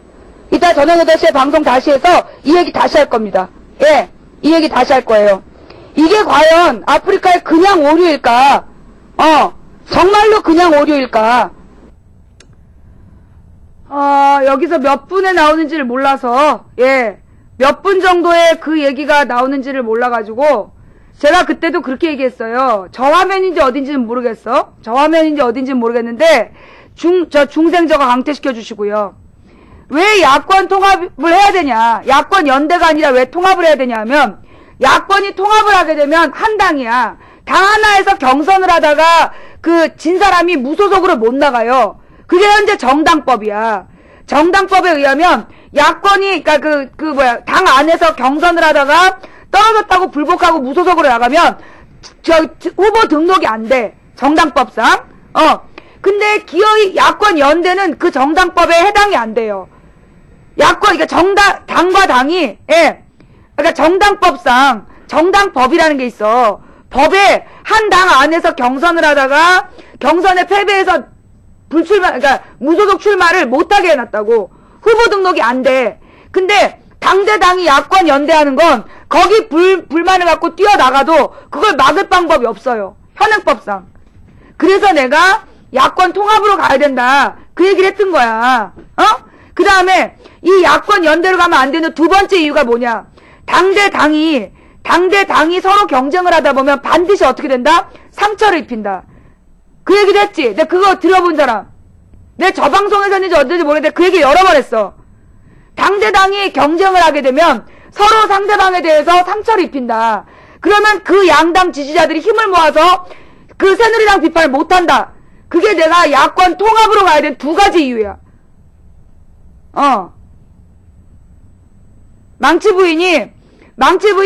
이따 저녁 8시에 방송 다시 해서 이 얘기 다시 할 겁니다. 예, 이 얘기 다시 할 거예요. 이게 과연 아프리카의 그냥 오류일까? 정말로 그냥 오류일까? 여기서 몇 분에 나오는지를 몰라서, 예, 몇 분 정도의 그 얘기가 나오는지를 몰라가지고, 제가 그때도 그렇게 얘기했어요. 저 화면인지 어딘지는 모르겠어. 저 화면인지 어딘지는 모르겠는데, 중생 저거 강퇴시켜 주시고요. 왜 야권 통합을 해야 되냐? 야권 연대가 아니라 왜 통합을 해야 되냐 하면, 야권이 통합을 하게 되면 한 당이야. 당 하나에서 경선을 하다가 진 사람이 무소속으로 못 나가요. 그게 현재 정당법이야. 정당법에 의하면 야권이 그러니까 당 안에서 경선을 하다가 떨어졌다고 불복하고 무소속으로 나가면 후보 등록이 안 돼. 정당법상. 근데 기어이 야권 연대는 그 정당법에 해당이 안 돼요. 야권 그러니까 당과 당이 그러니까 정당법상 정당법이라는 게 있어. 법에 한 당 안에서 경선을 하다가 경선에 패배해서 그러니까 무소속 출마를 못하게 해놨다고. 후보 등록이 안 돼. 근데 당대당이 야권 연대하는 건 거기 불만을 갖고 뛰어나가도 그걸 막을 방법이 없어요. 현행법상. 그래서 내가 야권 통합으로 가야 된다. 그 얘기를 했던 거야. 그 다음에 이 야권 연대로 가면 안 되는 두 번째 이유가 뭐냐. 당대당이 서로 경쟁을 하다 보면 반드시 어떻게 된다? 상처를 입힌다. 그 얘기도 했지. 내가 그거 들어본 사람. 내가 저 방송에서 했는지 어딘지 모르겠는데 그 얘기 여러 번 했어. 당대당이 경쟁을 하게 되면 서로 상대방에 대해서 상처를 입힌다. 그러면 그 양당 지지자들이 힘을 모아서 그 새누리당 비판을 못한다. 그게 내가 야권 통합으로 가야 되는 두 가지 이유야. 망치부인이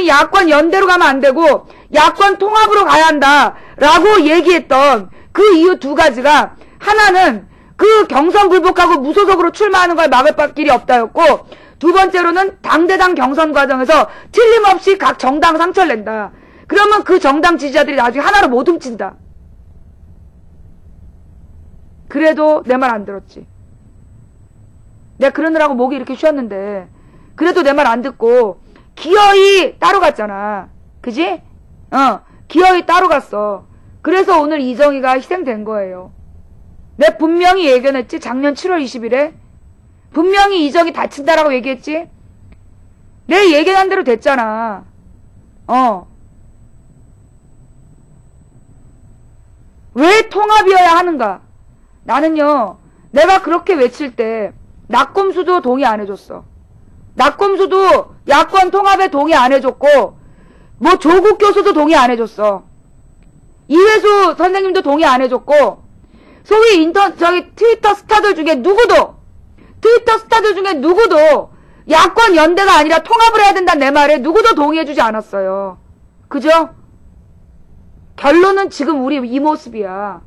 야권 연대로 가면 안 되고 야권 통합으로 가야 한다라고 얘기했던 그 이유 두 가지가, 하나는 그 경선 불복하고 무소속으로 출마하는 걸 막을 길이 없다였고, 두 번째로는 당대당 경선 과정에서 틀림없이 각 정당 상처를 낸다. 그러면 그 정당 지지자들이 나중에 하나로 못 훔친다. 그래도 내 말 안 들었지. 내가 그러느라고 목이 이렇게 쉬었는데 그래도 내 말 안 듣고 기어이 따로 갔잖아. 그지? 기어이 따로 갔어. 그래서 오늘 이정희가 희생된 거예요. 내가 분명히 예견했지. 작년 7월 20일에 분명히 이정희 다친다라고 얘기했지. 내 예견한 대로 됐잖아. 왜 통합이어야 하는가? 나는요, 내가 그렇게 외칠 때 낙검수도 동의 안 해줬어. 낙검수도 야권 통합에 동의 안 해줬고, 뭐 조국 교수도 동의 안 해줬어. 이회수 선생님도 동의 안 해줬고, 소위 트위터 스타들 중에 누구도 야권 연대가 아니라 통합을 해야 된다는 내 말에 누구도 동의해주지 않았어요. 그죠? 결론은 지금 우리 이 모습이야.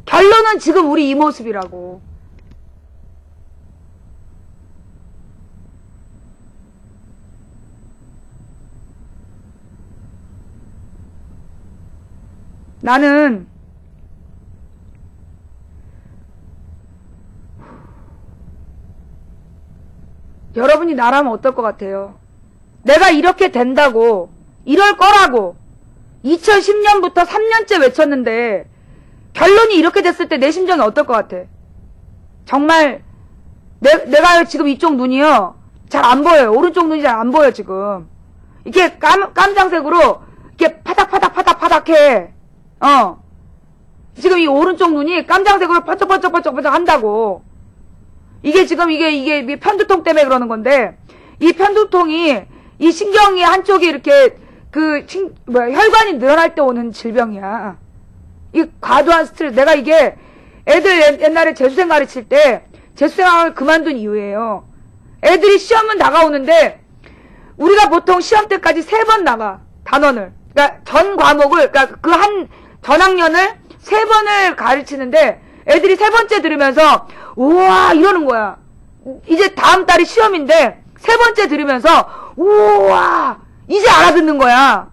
결론은 지금 우리 이 모습이라고. 나는 여러분이 나라면 어떨 것 같아요? 내가 이렇게 된다고, 이럴 거라고 2010년부터 3년째 외쳤는데 결론이 이렇게 됐을 때 내 심정이 어떨 것 같아? 정말 내가 지금 이쪽 눈이요 잘 안 보여요. 오른쪽 눈이 잘 안 보여 지금. 이렇게 깜장색으로 이렇게 파닥해. 지금 이 오른쪽 눈이 깜장색으로 번쩍번쩍 한다고. 이게 지금 이게 편두통 때문에 그러는 건데, 이 편두통이 이 신경이 한쪽이 이렇게 혈관이 늘어날 때 오는 질병이야. 이 과도한 스트레스. 내가 이게 애들 옛날에 재수생 가르칠 때 재수생을 그만둔 이유예요. 애들이 시험은 다가오는데 우리가 보통 시험 때까지 3번 나가 단원을. 그러니까 전 과목을, 그러니까 그 한 전학년을 3번을 가르치는데 애들이 3번째 들으면서 우와 이러는 거야. 이제 다음 달이 시험인데 3번째 들으면서 우와 이제 알아듣는 거야.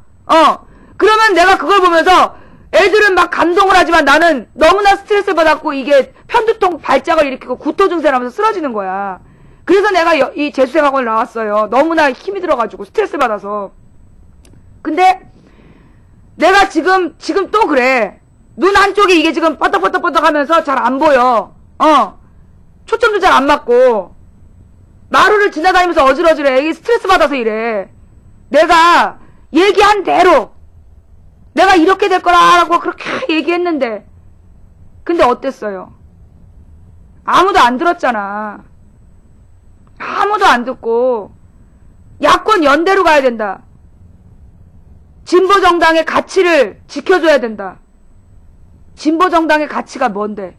그러면 내가 그걸 보면서 애들은 막 감동을 하지만 나는 너무나 스트레스를 받았고 이게 편두통 발작을 일으키고 구토 증세를 하면서 쓰러지는 거야. 그래서 내가 이 재수생학원을 나왔어요. 너무나 힘이 들어가지고 스트레스 받아서. 근데 내가 지금 또 그래. 눈 한쪽이 이게 지금 뻐덕뻐덕 하면서 잘 안 보여. 초점도 잘 안 맞고 마루를 지나다니면서 어질어질해. 이게 스트레스 받아서 이래. 내가 얘기한 대로 내가 이렇게 될 거라고 그렇게 얘기했는데 근데 어땠어요? 아무도 안 들었잖아. 아무도 안 듣고 야권 연대로 가야 된다. 진보정당의 가치를 지켜줘야 된다. 진보정당의 가치가 뭔데?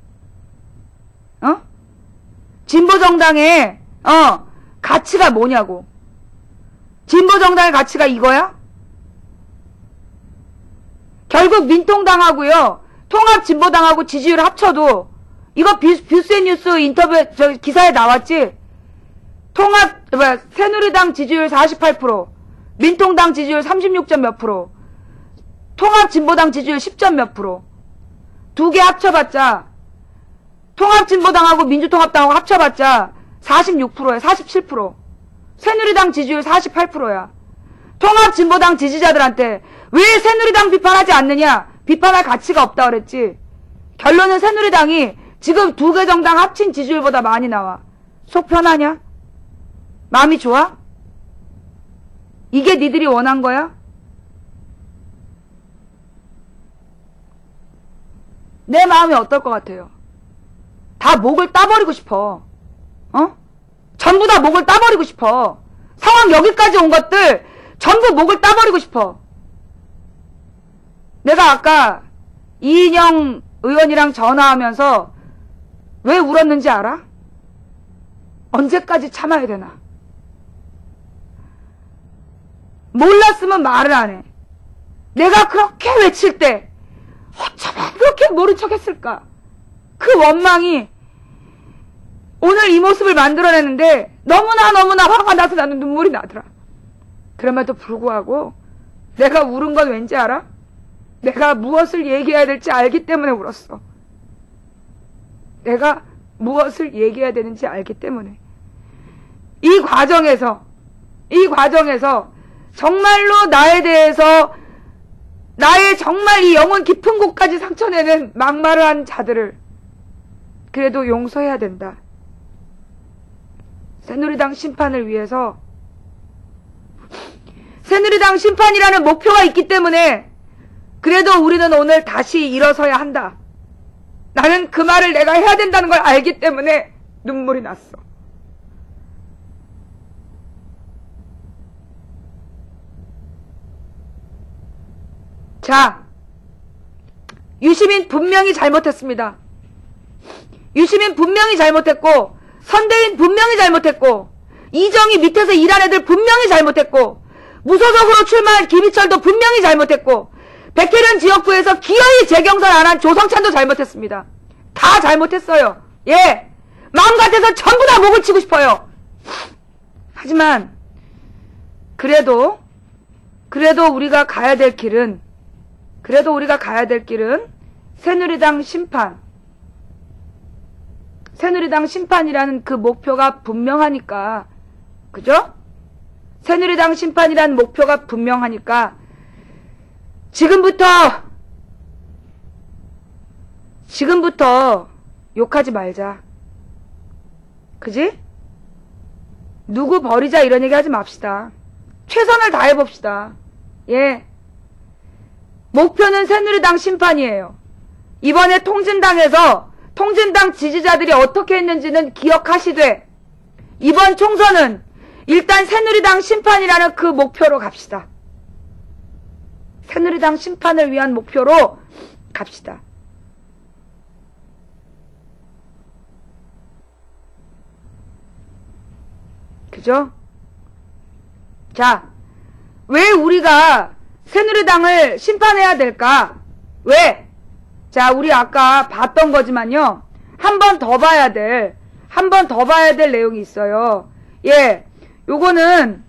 진보정당의 가치가 뭐냐고. 진보정당의 가치가 이거야? 결국 민통당하고요 통합진보당하고 지지율 합쳐도 이거 뷰스앤뉴스 인터뷰 기사에 나왔지? 새누리당 지지율 48%, 민통당 지지율 36점 몇 %, 통합진보당 지지율 10점 몇 %. 두 개 합쳐봤자 통합진보당하고 민주통합당하고 합쳐봤자 46%야. 47%. 새누리당 지지율 48%야. 통합진보당 지지자들한테 왜 새누리당 비판하지 않느냐? 비판할 가치가 없다 그랬지. 결론은 새누리당이 지금 두 개 정당 합친 지지율보다 많이 나와. 속 편하냐? 마음이 좋아? 이게 니들이 원한 거야? 내 마음이 어떨 것 같아요? 다 목을 따버리고 싶어. 전부 다 목을 따버리고 싶어. 상황 여기까지 온 것들 전부 목을 따버리고 싶어. 내가 아까 이인영 의원이랑 전화하면서 왜 울었는지 알아? 언제까지 참아야 되나? 몰랐으면 말을 안 해. 내가 그렇게 외칠 때 어쩌면 그렇게 모른 척 했을까? 그 원망이 오늘 이 모습을 만들어냈는데 너무나 화가 나서 나는 눈물이 나더라. 그럼에도 불구하고 내가 울은 건 왠지 알아? 내가 무엇을 얘기해야 될지 알기 때문에 울었어. 내가 무엇을 얘기해야 되는지 알기 때문에. 이 과정에서 정말로 나에 대해서 나의 정말 이 영혼 깊은 곳까지 상처내는 막말을 한 자들을 그래도 용서해야 된다. 새누리당 심판을 위해서 새누리당 심판이라는 목표가 있기 때문에 그래도 우리는 오늘 다시 일어서야 한다. 나는 그 말을 내가 해야 된다는 걸 알기 때문에 눈물이 났어. 자, 유시민 분명히 잘못했습니다. 유시민 분명히 잘못했고, 선대인 분명히 잘못했고, 이정희 밑에서 일한 애들 분명히 잘못했고, 무소속으로 출마한 김희철도 분명히 잘못했고, 백혜련 지역구에서 기어이 재경선 안 한 조성찬도 잘못했습니다. 다 잘못했어요. 예, 마음 같아서 전부 다 목을 치고 싶어요. 하지만 그래도 우리가 가야 될 길은 새누리당 심판이라는 그 목표가 분명하니까, 그죠? 새누리당 심판이라는 목표가 분명하니까 지금부터 욕하지 말자. 그지? 누구 버리자 이런 얘기 하지 맙시다. 최선을 다해봅시다. 예. 목표는 새누리당 심판이에요. 이번에 통진당에서 통진당 지지자들이 어떻게 했는지는 기억하시되, 이번 총선은 일단 새누리당 심판이라는 그 목표로 갑시다. 새누리당 심판을 위한 목표로 갑시다. 그죠? 자, 왜 우리가 새누리당을 심판해야 될까? 왜? 자, 우리 아까 봤던 거지만요. 한 번 더 봐야 될 내용이 있어요. 예, 요거는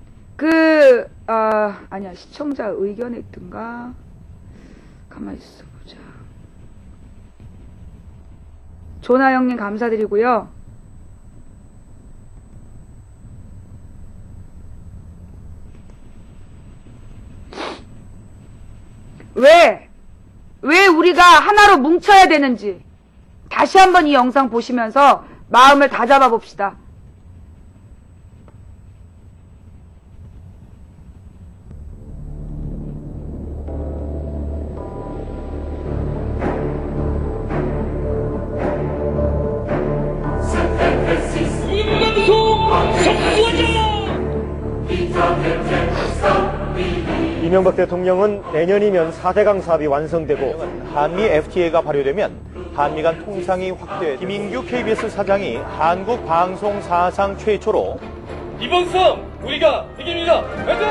아니야, 시청자 의견에 있던가? 가만히 있어보자. 조나 형님 감사드리고요. 왜 우리가 하나로 뭉쳐야 되는지 다시 한번 이 영상 보시면서 마음을 다잡아 봅시다. 이명박 대통령은 내년이면 4대강 사업이 완성되고 한미 FTA가 발효되면 한미 간 통상이 확대. 김인규 KBS 사장이 한국 방송 사상 최초로 이번 싸움 우리가 이깁니다. 화이팅!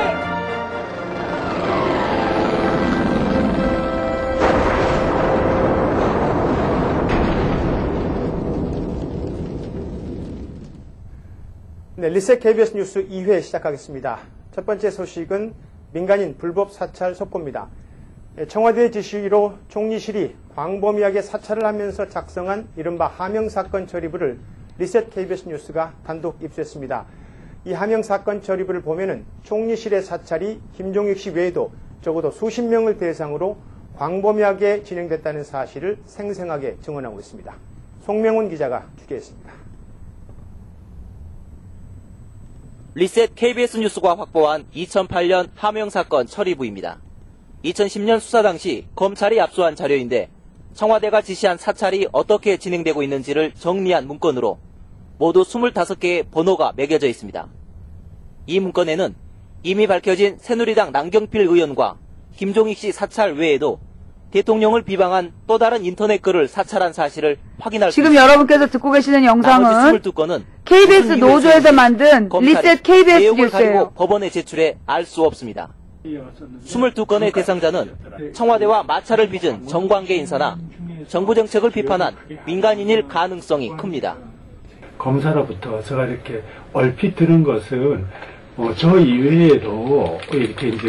네, 리셋 KBS 뉴스 2회 시작하겠습니다. 첫 번째 소식은 민간인 불법 사찰 속보입니다. 청와대 지시로 총리실이 광범위하게 사찰을 하면서 작성한 이른바 하명사건 처리부를 리셋 KBS 뉴스가 단독 입수했습니다. 이 하명사건 처리부를 보면은 총리실의 사찰이 김종익 씨 외에도 적어도 수십 명을 대상으로 광범위하게 진행됐다는 사실을 생생하게 증언하고 있습니다. 송명훈 기자가 취재했습니다. 리셋 KBS 뉴스가 확보한 2008년 하명사건 처리부입니다. 2010년 수사 당시 검찰이 압수한 자료인데 청와대가 지시한 사찰이 어떻게 진행되고 있는지를 정리한 문건으로 모두 25개의 번호가 매겨져 있습니다. 이 문건에는 이미 밝혀진 새누리당 남경필 의원과 김종익 씨 사찰 외에도 대통령을 비방한 또 다른 인터넷 글을 사찰한 사실을 확인할 수 있습니다. 지금 여러분께서 듣고 계시는 영상은 나머지 22건은 KBS 노조에서 만든 리셋 KBS 내용을 가지고 뉴스예요. 법원에 제출해 알 수 없습니다. 22건의 대상자는 청와대와 마찰을 빚은 정관계 인사나 정부 정책을 비판한 민간인일 가능성이 큽니다. 검사로부터 제가 이렇게 얼핏 들은 것은 저 이외에도 이렇게 이제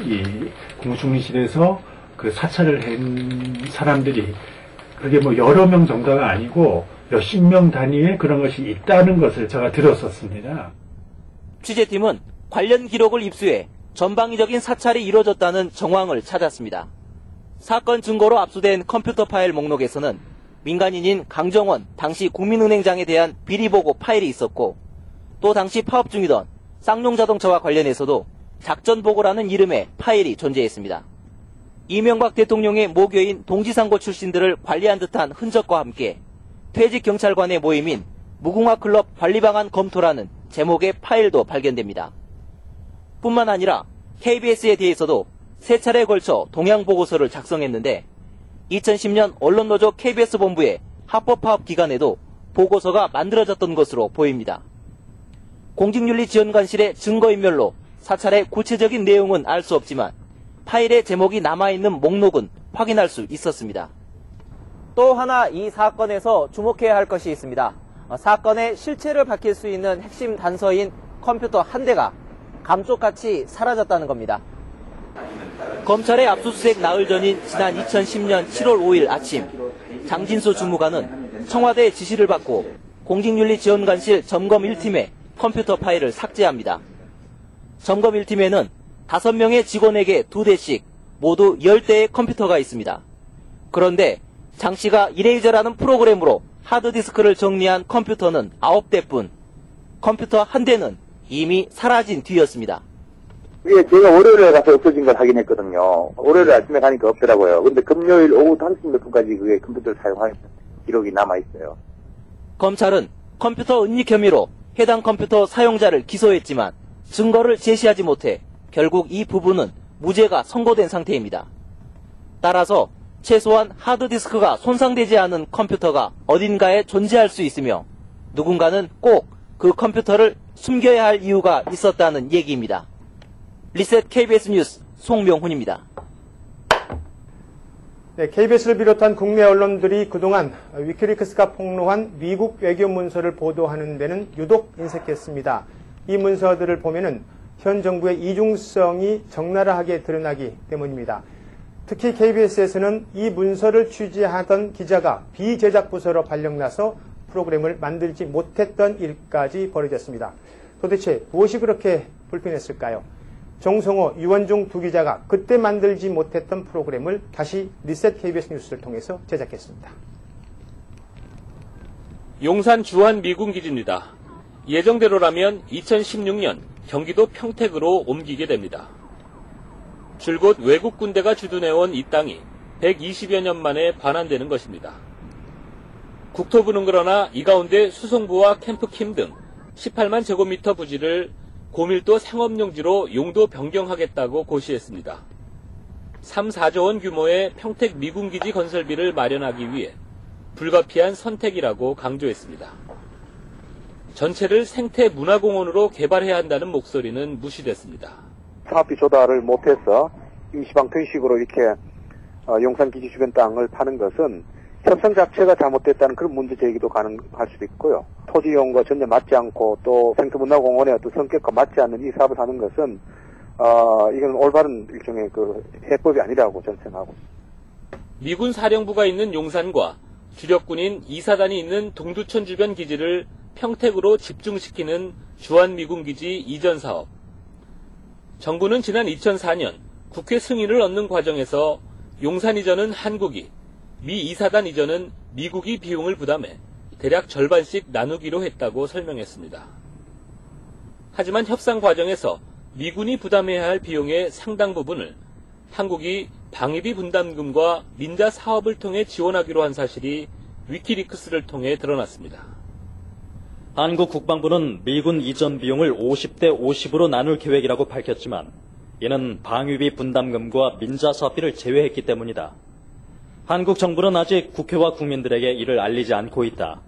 이 공중실에서 그 사찰을 한 사람들이 그게 뭐 여러 명 정도가 아니고 몇십 명 단위의 그런 것이 있다는 것을 제가 들었었습니다. 취재팀은 관련 기록을 입수해 전방위적인 사찰이 이뤄졌다는 정황을 찾았습니다. 사건 증거로 압수된 컴퓨터 파일 목록에서는 민간인인 강정원 당시 국민은행장에 대한 비리보고 파일이 있었고, 또 당시 파업 중이던 쌍용자동차와 관련해서도 작전보고라는 이름의 파일이 존재했습니다. 이명박 대통령의 모교인 동지상고 출신들을 관리한 듯한 흔적과 함께 퇴직 경찰관의 모임인 무궁화클럽 관리방안 검토라는 제목의 파일도 발견됩니다. 뿐만 아니라 KBS에 대해서도 3차례에 걸쳐 동향보고서를 작성했는데 2010년 언론노조 KBS 본부의 합법파업 기간에도 보고서가 만들어졌던 것으로 보입니다. 공직윤리지원관실의 증거인멸로 사찰의 구체적인 내용은 알 수 없지만 파일의 제목이 남아있는 목록은 확인할 수 있었습니다. 또 하나 이 사건에서 주목해야 할 것이 있습니다. 사건의 실체를 밝힐 수 있는 핵심 단서인 컴퓨터 한 대가 감쪽같이 사라졌다는 겁니다. 검찰의 압수수색 나흘 전인 지난 2010년 7월 5일 아침, 장진수 주무관은 청와대의 지시를 받고 공직윤리지원관실 점검 1팀에 컴퓨터 파일을 삭제합니다. 점검 1팀에는 5명의 직원에게 2대씩 모두 10대의 컴퓨터가 있습니다. 그런데 장 씨가 이레이저라는 프로그램으로 하드디스크를 정리한 컴퓨터는 9대뿐, 컴퓨터 한 대는 이미 사라진 뒤였습니다. 이게 제가 월요일에 가서 없어진 걸 확인했거든요. 월요일 아침에 가니까 없더라고요. 근데 금요일 오후 5시 몇 분까지 그게 컴퓨터를 사용한 기록이 남아있어요. 검찰은 컴퓨터 은닉 혐의로 해당 컴퓨터 사용자를 기소했지만 증거를 제시하지 못해 결국 이 부분은 무죄가 선고된 상태입니다. 따라서 최소한 하드디스크가 손상되지 않은 컴퓨터가 어딘가에 존재할 수 있으며 누군가는 꼭 그 컴퓨터를 숨겨야 할 이유가 있었다는 얘기입니다. 리셋 KBS 뉴스 송명훈입니다. 네, KBS를 비롯한 국내 언론들이 그동안 위키리크스가 폭로한 미국 외교 문서를 보도하는 데는 유독 인색했습니다. 이 문서들을 보면은 현 정부의 이중성이 적나라하게 드러나기 때문입니다. 특히 KBS에서는 이 문서를 취재하던 기자가 비제작 부서로 발령나서 프로그램을 만들지 못했던 일까지 벌어졌습니다. 도대체 무엇이 그렇게 불편했을까요? 정성호, 유원중 두 기자가 그때 만들지 못했던 프로그램을 다시 리셋 KBS 뉴스를 통해서 제작했습니다. 용산 주한 미군 기지입니다. 예정대로라면 2016년 경기도 평택으로 옮기게 됩니다. 줄곧 외국 군대가 주둔해온 이 땅이 120여 년 만에 반환되는 것입니다. 국토부는 그러나 이 가운데 수송부와 캠프킴 등 18만 제곱미터 부지를 고밀도 상업용지로 용도 변경하겠다고 고시했습니다. 3, 4조 원 규모의 평택 미군기지 건설비를 마련하기 위해 불가피한 선택이라고 강조했습니다. 전체를 생태문화공원으로 개발해야 한다는 목소리는 무시됐습니다. 사업비 조달을 못해서 임시방편식으로 이렇게 용산기지 주변 땅을 파는 것은 협상 자체가 잘못됐다는 그런 문제 제기도 가능할 수도 있고요. 토지 이용과 전혀 맞지 않고 또 생태문화공원의 어떤 성격과 맞지 않는 이 사업을 하는 것은 이건 올바른 일종의 그 해법이 아니라고 저는 생각하고 있습니다. 미군 사령부가 있는 용산과 주력군인 2사단이 있는 동두천 주변 기지를 평택으로 집중시키는 주한미군기지 이전 사업. 정부는 지난 2004년 국회 승인을 얻는 과정에서 용산 이전은 한국이, 미 2사단 이전은 미국이 비용을 부담해 대략 절반씩 나누기로 했다고 설명했습니다. 하지만 협상 과정에서 미군이 부담해야 할 비용의 상당 부분을 한국이 방위비 분담금과 민자 사업을 통해 지원하기로 한 사실이 위키리크스를 통해 드러났습니다. 한국 국방부는 미군 이전 비용을 50대 50으로 나눌 계획이라고 밝혔지만 이는 방위비 분담금과 민자 사업비를 제외했기 때문이다. 한국 정부는 아직 국회와 국민들에게 이를 알리지 않고 있다.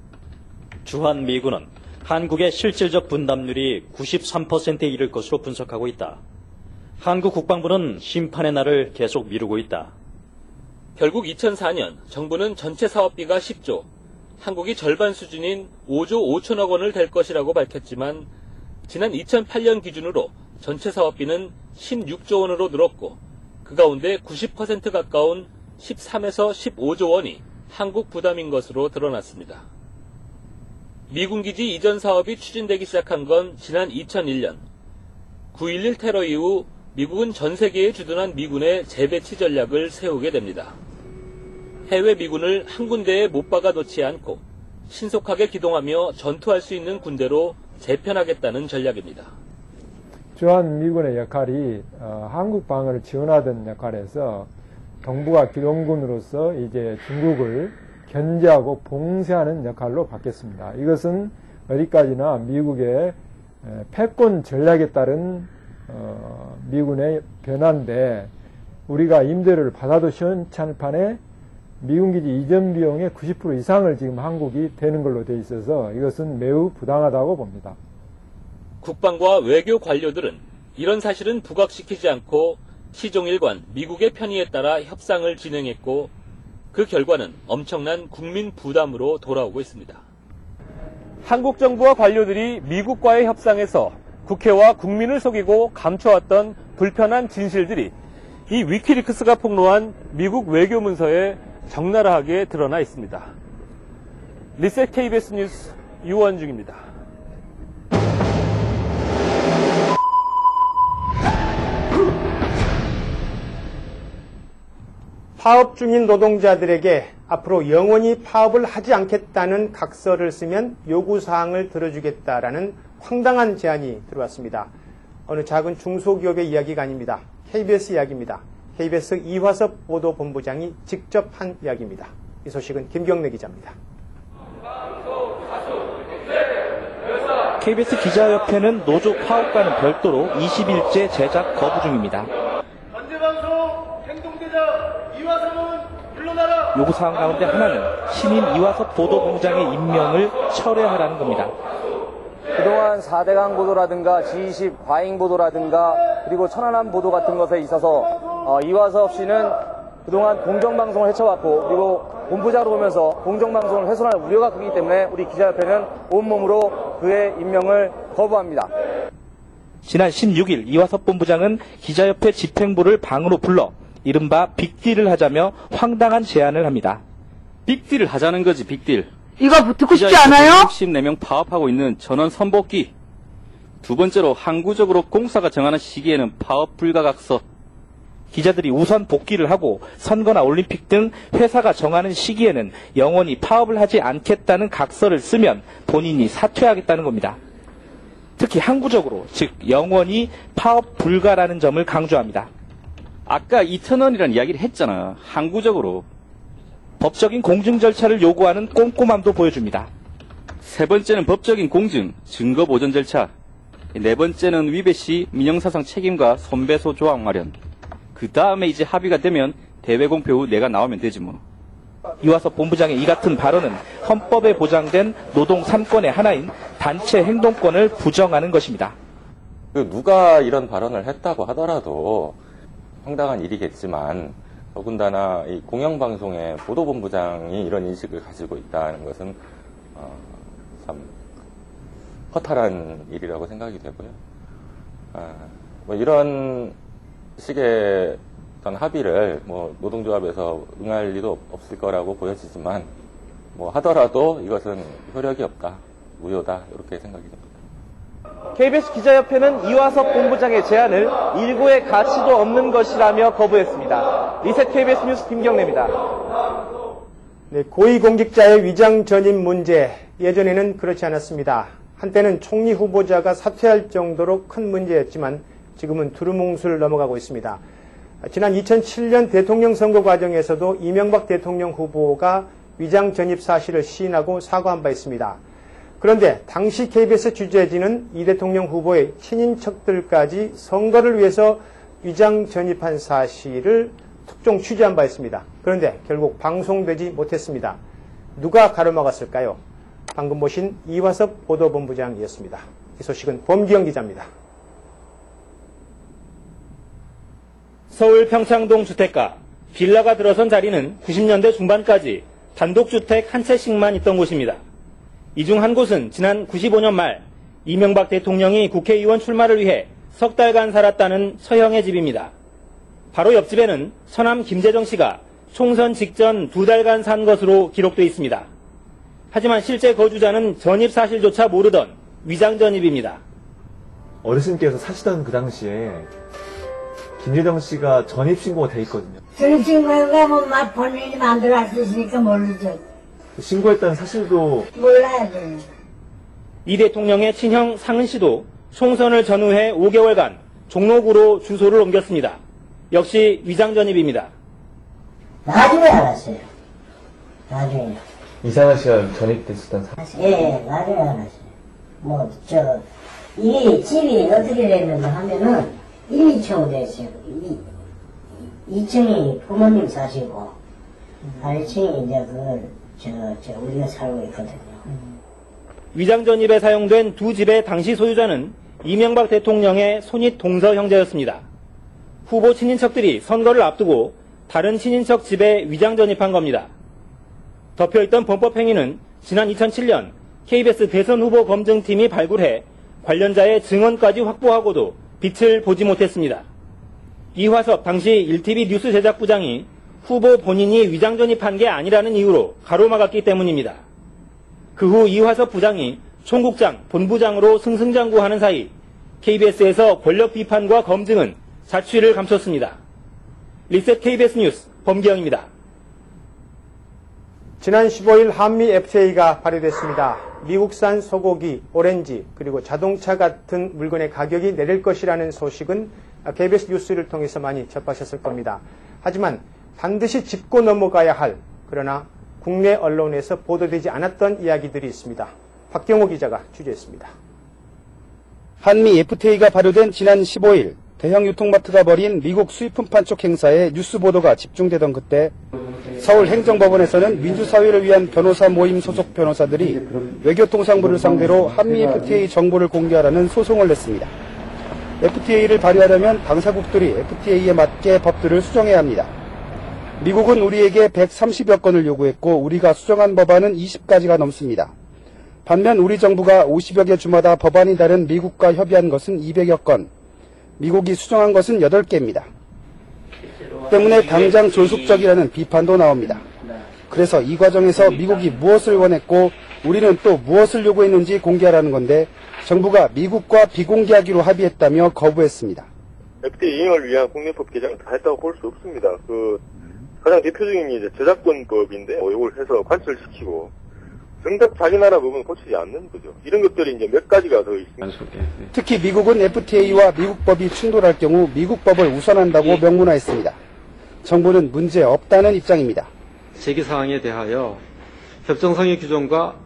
주한미군은 한국의 실질적 분담률이 93%에 이를 것으로 분석하고 있다. 한국 국방부는 심판의 날을 계속 미루고 있다. 결국 2004년 정부는 전체 사업비가 10조, 한국이 절반 수준인 5조 5천억 원을 댈 것이라고 밝혔지만 지난 2008년 기준으로 전체 사업비는 16조 원으로 늘었고 그 가운데 90% 가까운 13에서 15조 원이 한국 부담인 것으로 드러났습니다. 미군기지 이전 사업이 추진되기 시작한 건 지난 2001년 9.11 테러 이후 미국은 전 세계에 주둔한 미군의 재배치 전략을 세우게 됩니다. 해외 미군을 한 군데에 못 박아 놓지 않고 신속하게 기동하며 전투할 수 있는 군대로 재편하겠다는 전략입니다. 주한 미군의 역할이 한국 방어를 지원하던 역할에서 동북아 기동군으로서 이제 중국을 견제하고 봉쇄하는 역할로 바뀌었습니다. 이것은 어디까지나 미국의 패권 전략에 따른 미군의 변화인데 우리가 임대료를 받아도 시원찮을 판에 미군기지 이전 비용의 90% 이상을 지금 한국이 대는 걸로 돼 있어서 이것은 매우 부당하다고 봅니다. 국방과 외교 관료들은 이런 사실은 부각시키지 않고 시종일관 미국의 편의에 따라 협상을 진행했고 그 결과는 엄청난 국민 부담으로 돌아오고 있습니다. 한국 정부와 관료들이 미국과의 협상에서 국회와 국민을 속이고 감춰왔던 불편한 진실들이 이 위키리크스가 폭로한 미국 외교 문서에 적나라하게 드러나 있습니다. 리셋 KBS 뉴스 유원중입니다. 파업 중인 노동자들에게 앞으로 영원히 파업을 하지 않겠다는 각서를 쓰면 요구사항을 들어주겠다라는 황당한 제안이 들어왔습니다. 어느 작은 중소기업의 이야기가 아닙니다. KBS 이야기입니다. KBS 이화섭 보도본부장이 직접 한 이야기입니다. 이 소식은 김경래 기자입니다. KBS 기자협회는 노조 파업과는 별도로 20일째 제작 거부 중입니다. 전제방송 행동대장 이화섭은 물러나라. 요구사항 가운데 하나는 신임 이화섭 보도본부장의 임명을 철회하라는 겁니다. 그동안 4대강 보도라든가 G20 과잉 보도라든가 그리고 천안함 보도 같은 것에 있어서 이화섭 씨는 그동안 공정방송을 해쳐왔고 그리고 본부장으로 오면서 공정방송을 훼손할 우려가 크기 때문에 우리 기자협회는 온몸으로 그의 임명을 거부합니다. 지난 16일 이화섭 본부장은 기자협회 집행부를 방으로 불러 이른바 빅딜을 하자며 황당한 제안을 합니다. 빅딜을 하자는 거지, 빅딜. 이거 듣고 싶지 않아요? 64명 파업하고 있는 전원 선복귀. 두 번째로 항구적으로 공사가 정하는 시기에는 파업 불가각서. 기자들이 우선 복귀를 하고 선거나 올림픽 등 회사가 정하는 시기에는 영원히 파업을 하지 않겠다는 각서를 쓰면 본인이 사퇴하겠다는 겁니다. 특히 항구적으로, 즉 영원히 파업 불가라는 점을 강조합니다. 아까 2,000원이라는 이야기를 했잖아. 항구적으로. 법적인 공증 절차를 요구하는 꼼꼼함도 보여줍니다. 세 번째는 법적인 공증, 증거 보전 절차. 네 번째는 위배 시 민형사상 책임과 손배소 조항 마련. 그 다음에 이제 합의가 되면 대외 공표 후 내가 나오면 되지 뭐. 이화섭 본부장의 이 같은 발언은 헌법에 보장된 노동 3권의 하나인 단체 행동권을 부정하는 것입니다. 누가 이런 발언을 했다고 하더라도 황당한 일이겠지만 더군다나 이 공영방송의 보도본부장이 이런 인식을 가지고 있다는 것은 참 허탈한 일이라고 생각이 되고요. 뭐 이런 식의 어떤 합의를 뭐 노동조합에서 응할 리도 없을 거라고 보여지지만 뭐 하더라도 이것은 효력이 없다, 무효다 이렇게 생각이 됩니다. KBS 기자협회는 이화섭 본부장의 제안을 일고의 가치도 없는 것이라며 거부했습니다. 리셋 KBS 뉴스 김경래입니다. 네, 고위공직자의 위장 전입 문제, 예전에는 그렇지 않았습니다. 한때는 총리 후보자가 사퇴할 정도로 큰 문제였지만 지금은 두루뭉술 넘어가고 있습니다. 지난 2007년 대통령 선거 과정에서도 이명박 대통령 후보가 위장 전입 사실을 시인하고 사과한 바 있습니다. 그런데 당시 KBS 취재진은 이 대통령 후보의 친인척들까지 선거를 위해서 위장 전입한 사실을 특종 취재한 바 있습니다. 그런데 결국 방송되지 못했습니다. 누가 가로막았을까요? 방금 보신 이화섭 보도본부장이었습니다. 이 소식은 범기영 기자입니다. 서울 평창동 주택가, 빌라가 들어선 자리는 90년대 중반까지 단독주택 한 채씩만 있던 곳입니다. 이 중 한 곳은 지난 95년 말 이명박 대통령이 국회의원 출마를 위해 석 달간 살았다는 처형의 집입니다. 바로 옆집에는 처남 김재정 씨가 총선 직전 2달간 산 것으로 기록돼 있습니다. 하지만 실제 거주자는 전입 사실조차 모르던 위장 전입입니다. 어르신께서 사시던 그 당시에 김재정 씨가 전입신고가 돼 있거든요. 전입신고가 뭐 본인이 마음대로 할 수 있으니까 모르죠. 신고했다는 사실도 몰라야 돼요. 이 대통령의 친형 상은 씨도 총선을 전후해 5개월간 종로구로 주소를 옮겼습니다. 역시 위장 전입입니다. 나중에 알았어요. 나중에. 이상한 씨가 전입됐었다는 사실. 예, 나중에 알았어요. 이게 집이 어떻게 됐는가 하면은 1, 2층으로 됐어요. 2층이 부모님 사시고, 8층이 이제 우리가 살고 있거든요. 위장 전입에 사용된 두 집의 당시 소유자는 이명박 대통령의 손윗 동서 형제였습니다. 후보 친인척들이 선거를 앞두고 다른 친인척 집에 위장 전입한 겁니다. 덮여있던 범법행위는 지난 2007년 KBS 대선 후보 검증팀이 발굴해 관련자의 증언까지 확보하고도 빛을 보지 못했습니다. 이화섭 당시 1TV 뉴스 제작부장이 후보 본인이 위장 전입한 게 아니라는 이유로 가로막았기 때문입니다. 그 후 이화섭 부장이 총국장, 본부장으로 승승장구하는 사이 KBS에서 권력 비판과 검증은 자취를 감췄습니다. 리셋 KBS 뉴스 범기영입니다. 지난 15일 한미 FTA가 발효됐습니다. 미국산 소고기, 오렌지, 그리고 자동차 같은 물건의 가격이 내릴 것이라는 소식은 KBS 뉴스를 통해서 많이 접하셨을 겁니다. 하지만 반드시 짚고 넘어가야 할, 그러나 국내 언론에서 보도되지 않았던 이야기들이 있습니다. 박경호 기자가 취재했습니다. 한미 FTA가 발효된 지난 15일 대형 유통마트가 벌인 미국 수입품 판촉 행사에 뉴스 보도가 집중되던 그때 서울 행정법원에서는 민주사회를 위한 변호사 모임 소속 변호사들이 외교통상부를 상대로 한미 FTA 정보를 공개하라는 소송을 냈습니다. FTA를 발효하려면 당사국들이 FTA에 맞게 법들을 수정해야 합니다. 미국은 우리에게 130여 건을 요구했고 우리가 수정한 법안은 20가지가 넘습니다. 반면 우리 정부가 50여 개 주마다 법안이 다른 미국과 협의한 것은 200여 건, 미국이 수정한 것은 8개입니다. 때문에 당장 졸속적이라는 비판도 나옵니다. 그래서 이 과정에서 미국이 무엇을 원했고 우리는 또 무엇을 요구했는지 공개하라는 건데 정부가 미국과 비공개하기로 합의했다며 거부했습니다. FTA 이행을 위한 국내법 개정을 다 했다고 볼 수 없습니다. 가장 대표적인 게 이제 저작권법인데 이걸 해서 관철시키고 정작 자기 나라 부분 고치지 않는 거죠. 이런 것들이 이제 몇 가지가 더 있습니다. 특히 미국은 FTA와 미국 법이 충돌할 경우 미국 법을 우선한다고 명문화했습니다. 정부는 문제 없다는 입장입니다. 제기 사항에 대하여 협정상의 규정과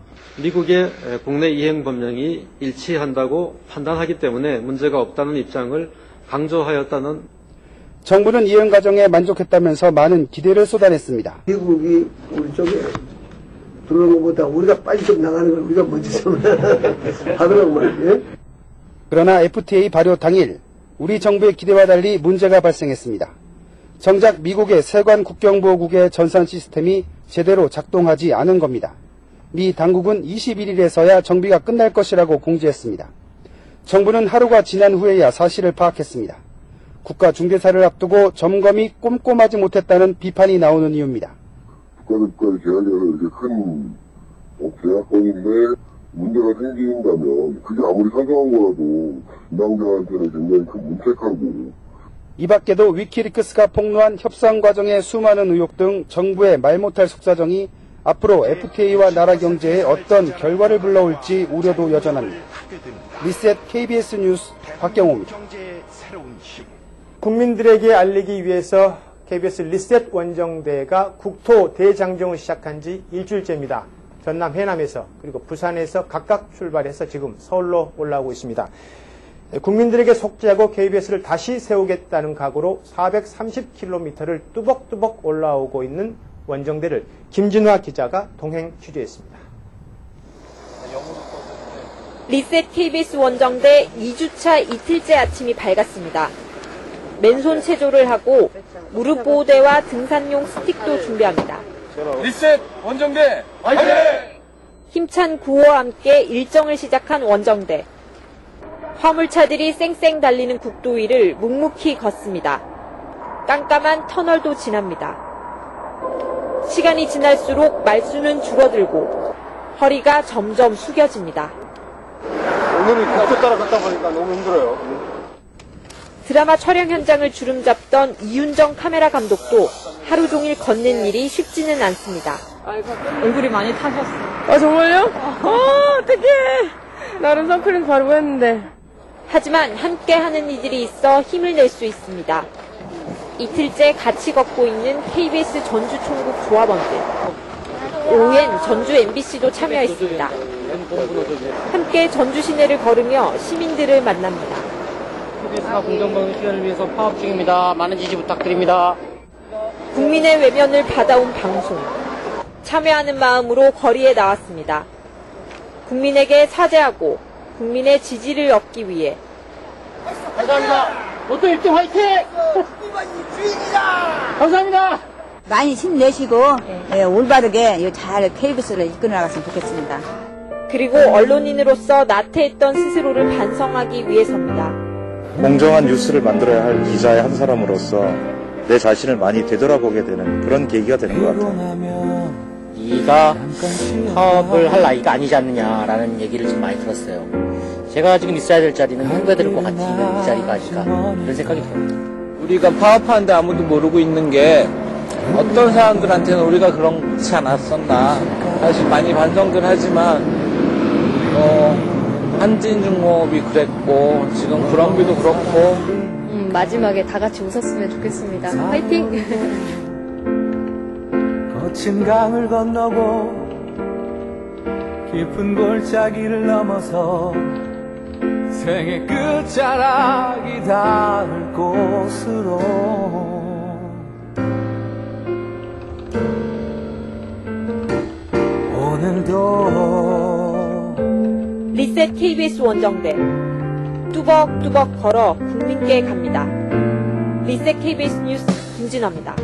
미국의 국내 이행 법령이 일치한다고 판단하기 때문에 문제가 없다는 입장을 강조하였다는. 정부는 이행 과정에 만족했다면서 많은 기대를 쏟아냈습니다. 미국이 우리 쪽에 들어오는 것보다 우리가 빨리 좀 나가는 걸 우리가 먼저 좀 하더라고 말이에요. 그러나 FTA 발효 당일 우리 정부의 기대와 달리 문제가 발생했습니다. 정작 미국의 세관 국경보호국의 전산 시스템이 제대로 작동하지 않은 겁니다. 미 당국은 21일에서야 정비가 끝날 것이라고 공지했습니다. 정부는 하루가 지난 후에야 사실을 파악했습니다. 국가 중개사를 앞두고 점검이 꼼꼼하지 못했다는 비판이 나오는 이유입니다. 국가들과의 계약에서 이렇게 큰 계약권인데 문제가 생긴다면 그게 아무리 사소한 거라도 담당자한테는 굉장히 큰 문책하고. 이 밖에도 위키리크스가 폭로한 협상 과정의 수많은 의혹 등 정부의 말 못할 속사정이 앞으로 FTA와 나라 경제에 어떤 결과를 불러올지 우려도 여전합니다. 리셋 KBS 뉴스 박경호입니다. 국민들에게 알리기 위해서 KBS 리셋 원정대가 국토 대장정을 시작한 지 일주일째입니다. 전남, 해남에서 그리고 부산에서 각각 출발해서 지금 서울로 올라오고 있습니다. 국민들에게 속죄하고 KBS를 다시 세우겠다는 각오로 430km를 뚜벅뚜벅 올라오고 있는 원정대를 김진화 기자가 동행 취재했습니다. 리셋 KBS 원정대 2주차 이틀째 아침이 밝았습니다. 맨손 체조를 하고 무릎 보호대와 등산용 스틱도 준비합니다. 리셋 원정대 화이팅! 힘찬 구호와 함께 일정을 시작한 원정대. 화물차들이 쌩쌩 달리는 국도 위를 묵묵히 걷습니다. 깜깜한 터널도 지납니다. 시간이 지날수록 말수는 줄어들고 허리가 점점 숙여집니다. 오늘은 국도 따라 걷다 보니까 너무 힘들어요. 드라마 촬영 현장을 주름잡던 이윤정 카메라 감독도 하루 종일 걷는 일이 쉽지는 않습니다. 얼굴이 많이 타셨어. 아, 정말요? 어떡해. 나름 선크림 바르고 했는데. 하지만 함께 하는 이들이 있어 힘을 낼 수 있습니다. 이틀째 같이 걷고 있는 KBS 전주 총국 조합원들. 오후엔 전주 MBC도 참여했습니다. 함께 전주 시내를 걸으며 시민들을 만납니다. KBS가 공정방송 시간을 위해서 파업 중입니다. 많은 지지 부탁드립니다. 국민의 외면을 받아온 방송. 참여하는 마음으로 거리에 나왔습니다. 국민에게 사죄하고 국민의 지지를 얻기 위해. 감사합니다. 로또 1등 화이팅! 감사합니다. 많이 힘내시고 올바르게 잘 KBS를 이끌어 나갔으면 좋겠습니다. 그리고 언론인으로서 나태했던 스스로를 반성하기 위해서입니다. 공정한 뉴스를 만들어야 할 기자의 한 사람으로서 내 자신을 많이 되돌아보게 되는 그런 계기가 되는 것 같아요. 네가 파업을 할 나이가 아니지 않느냐라는 얘기를 좀 많이 들었어요. 제가 지금 있어야 될 자리는 후배들과 같이 있는 이 자리가 아닐까 이런 생각이 듭니다. 우리가 파업하는데 아무도 모르고 있는 게 어떤 사람들한테는 우리가 그렇지 않았었나 사실 많이 반성들 하지만 한진중공업이 그랬고 지금 구렁비도 그렇고 마지막에 다 같이 웃었으면 좋겠습니다. 화이팅! 거친 강을 건너고 깊은 골짜기를 넘어서 생의 끝자락이 닿을 곳으로 오늘도 리셋 KBS 원정대. 뚜벅뚜벅 걸어 국민께 갑니다. 리셋 KBS 뉴스 김진화입니다.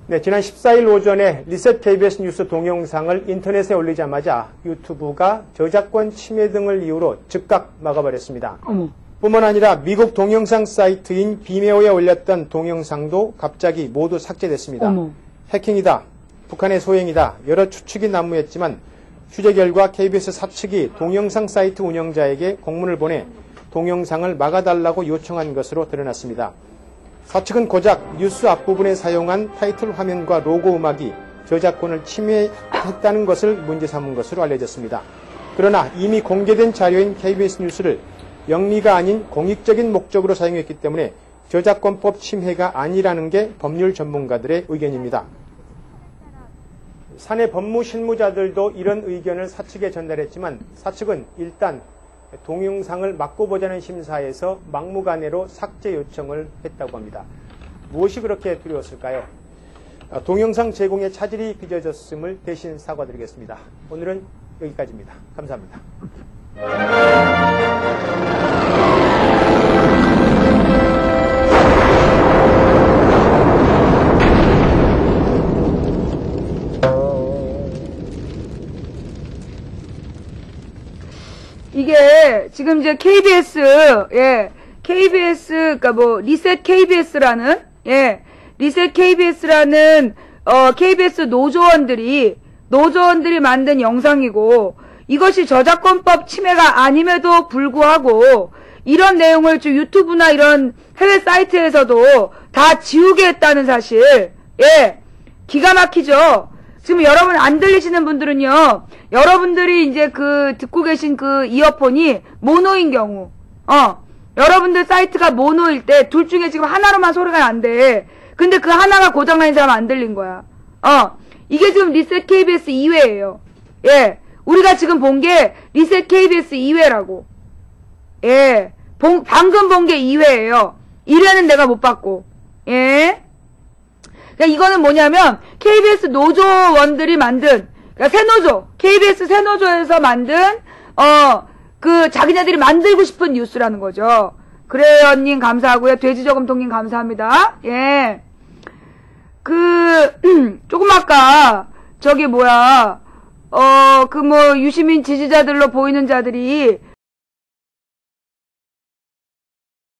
네, 지난 14일 오전에 리셋 KBS 뉴스 동영상을 인터넷에 올리자마자 유튜브가 저작권 침해 등을 이유로 즉각 막아버렸습니다. 뿐만 아니라 미국 동영상 사이트인 비메오에 올렸던 동영상도 갑자기 모두 삭제됐습니다. 해킹이다, 북한의 소행이다, 여러 추측이 난무했지만 취재 결과 KBS 사측이 동영상 사이트 운영자에게 공문을 보내 동영상을 막아달라고 요청한 것으로 드러났습니다. 사측은 고작 뉴스 앞부분에 사용한 타이틀 화면과 로고 음악이 저작권을 침해했다는 것을 문제 삼은 것으로 알려졌습니다. 그러나 이미 공개된 자료인 KBS 뉴스를 영리가 아닌 공익적인 목적으로 사용했기 때문에 저작권법 침해가 아니라는 게 법률 전문가들의 의견입니다. 사내 법무실무자들도 이런 의견을 사측에 전달했지만 사측은 일단 동영상을 막고 보자는 심사에서 막무가내로 삭제 요청을 했다고 합니다. 무엇이 그렇게 두려웠을까요? 동영상 제공에 차질이 빚어졌음을 대신 사과드리겠습니다. 오늘은 여기까지입니다. 감사합니다. 이게 지금 이제 KBS, 그러니까 뭐 리셋 KBS라는 리셋 KBS라는 KBS 노조원들이 만든 영상이고 이것이 저작권법 침해가 아님에도 불구하고 이런 내용을 유튜브나 이런 해외 사이트에서도 다 지우게 했다는 사실, 기가 막히죠. 지금 여러분 안 들리시는 분들은요, 여러분들이 이제 듣고 계신 이어폰이 모노인 경우, 여러분들 사이트가 모노일 때 둘 중에 지금 하나로만 소리가 난대. 근데 그 하나가 고장난 사람 안 들린 거야. 이게 지금 리셋 KBS 2회예요. 우리가 지금 본 게 리셋 KBS 2회라고. 방금 본 게 2회예요. 1회는 내가 못 봤고. 그러니까 이거는 뭐냐면 KBS 노조원들이 만든, 그러니까 새노조, KBS 새노조에서 만든 자기네들이 만들고 싶은 뉴스라는 거죠. 그래요님 감사하고요. 돼지저금통님 감사합니다. 조금 아까, 유시민 지지자들로 보이는 자들이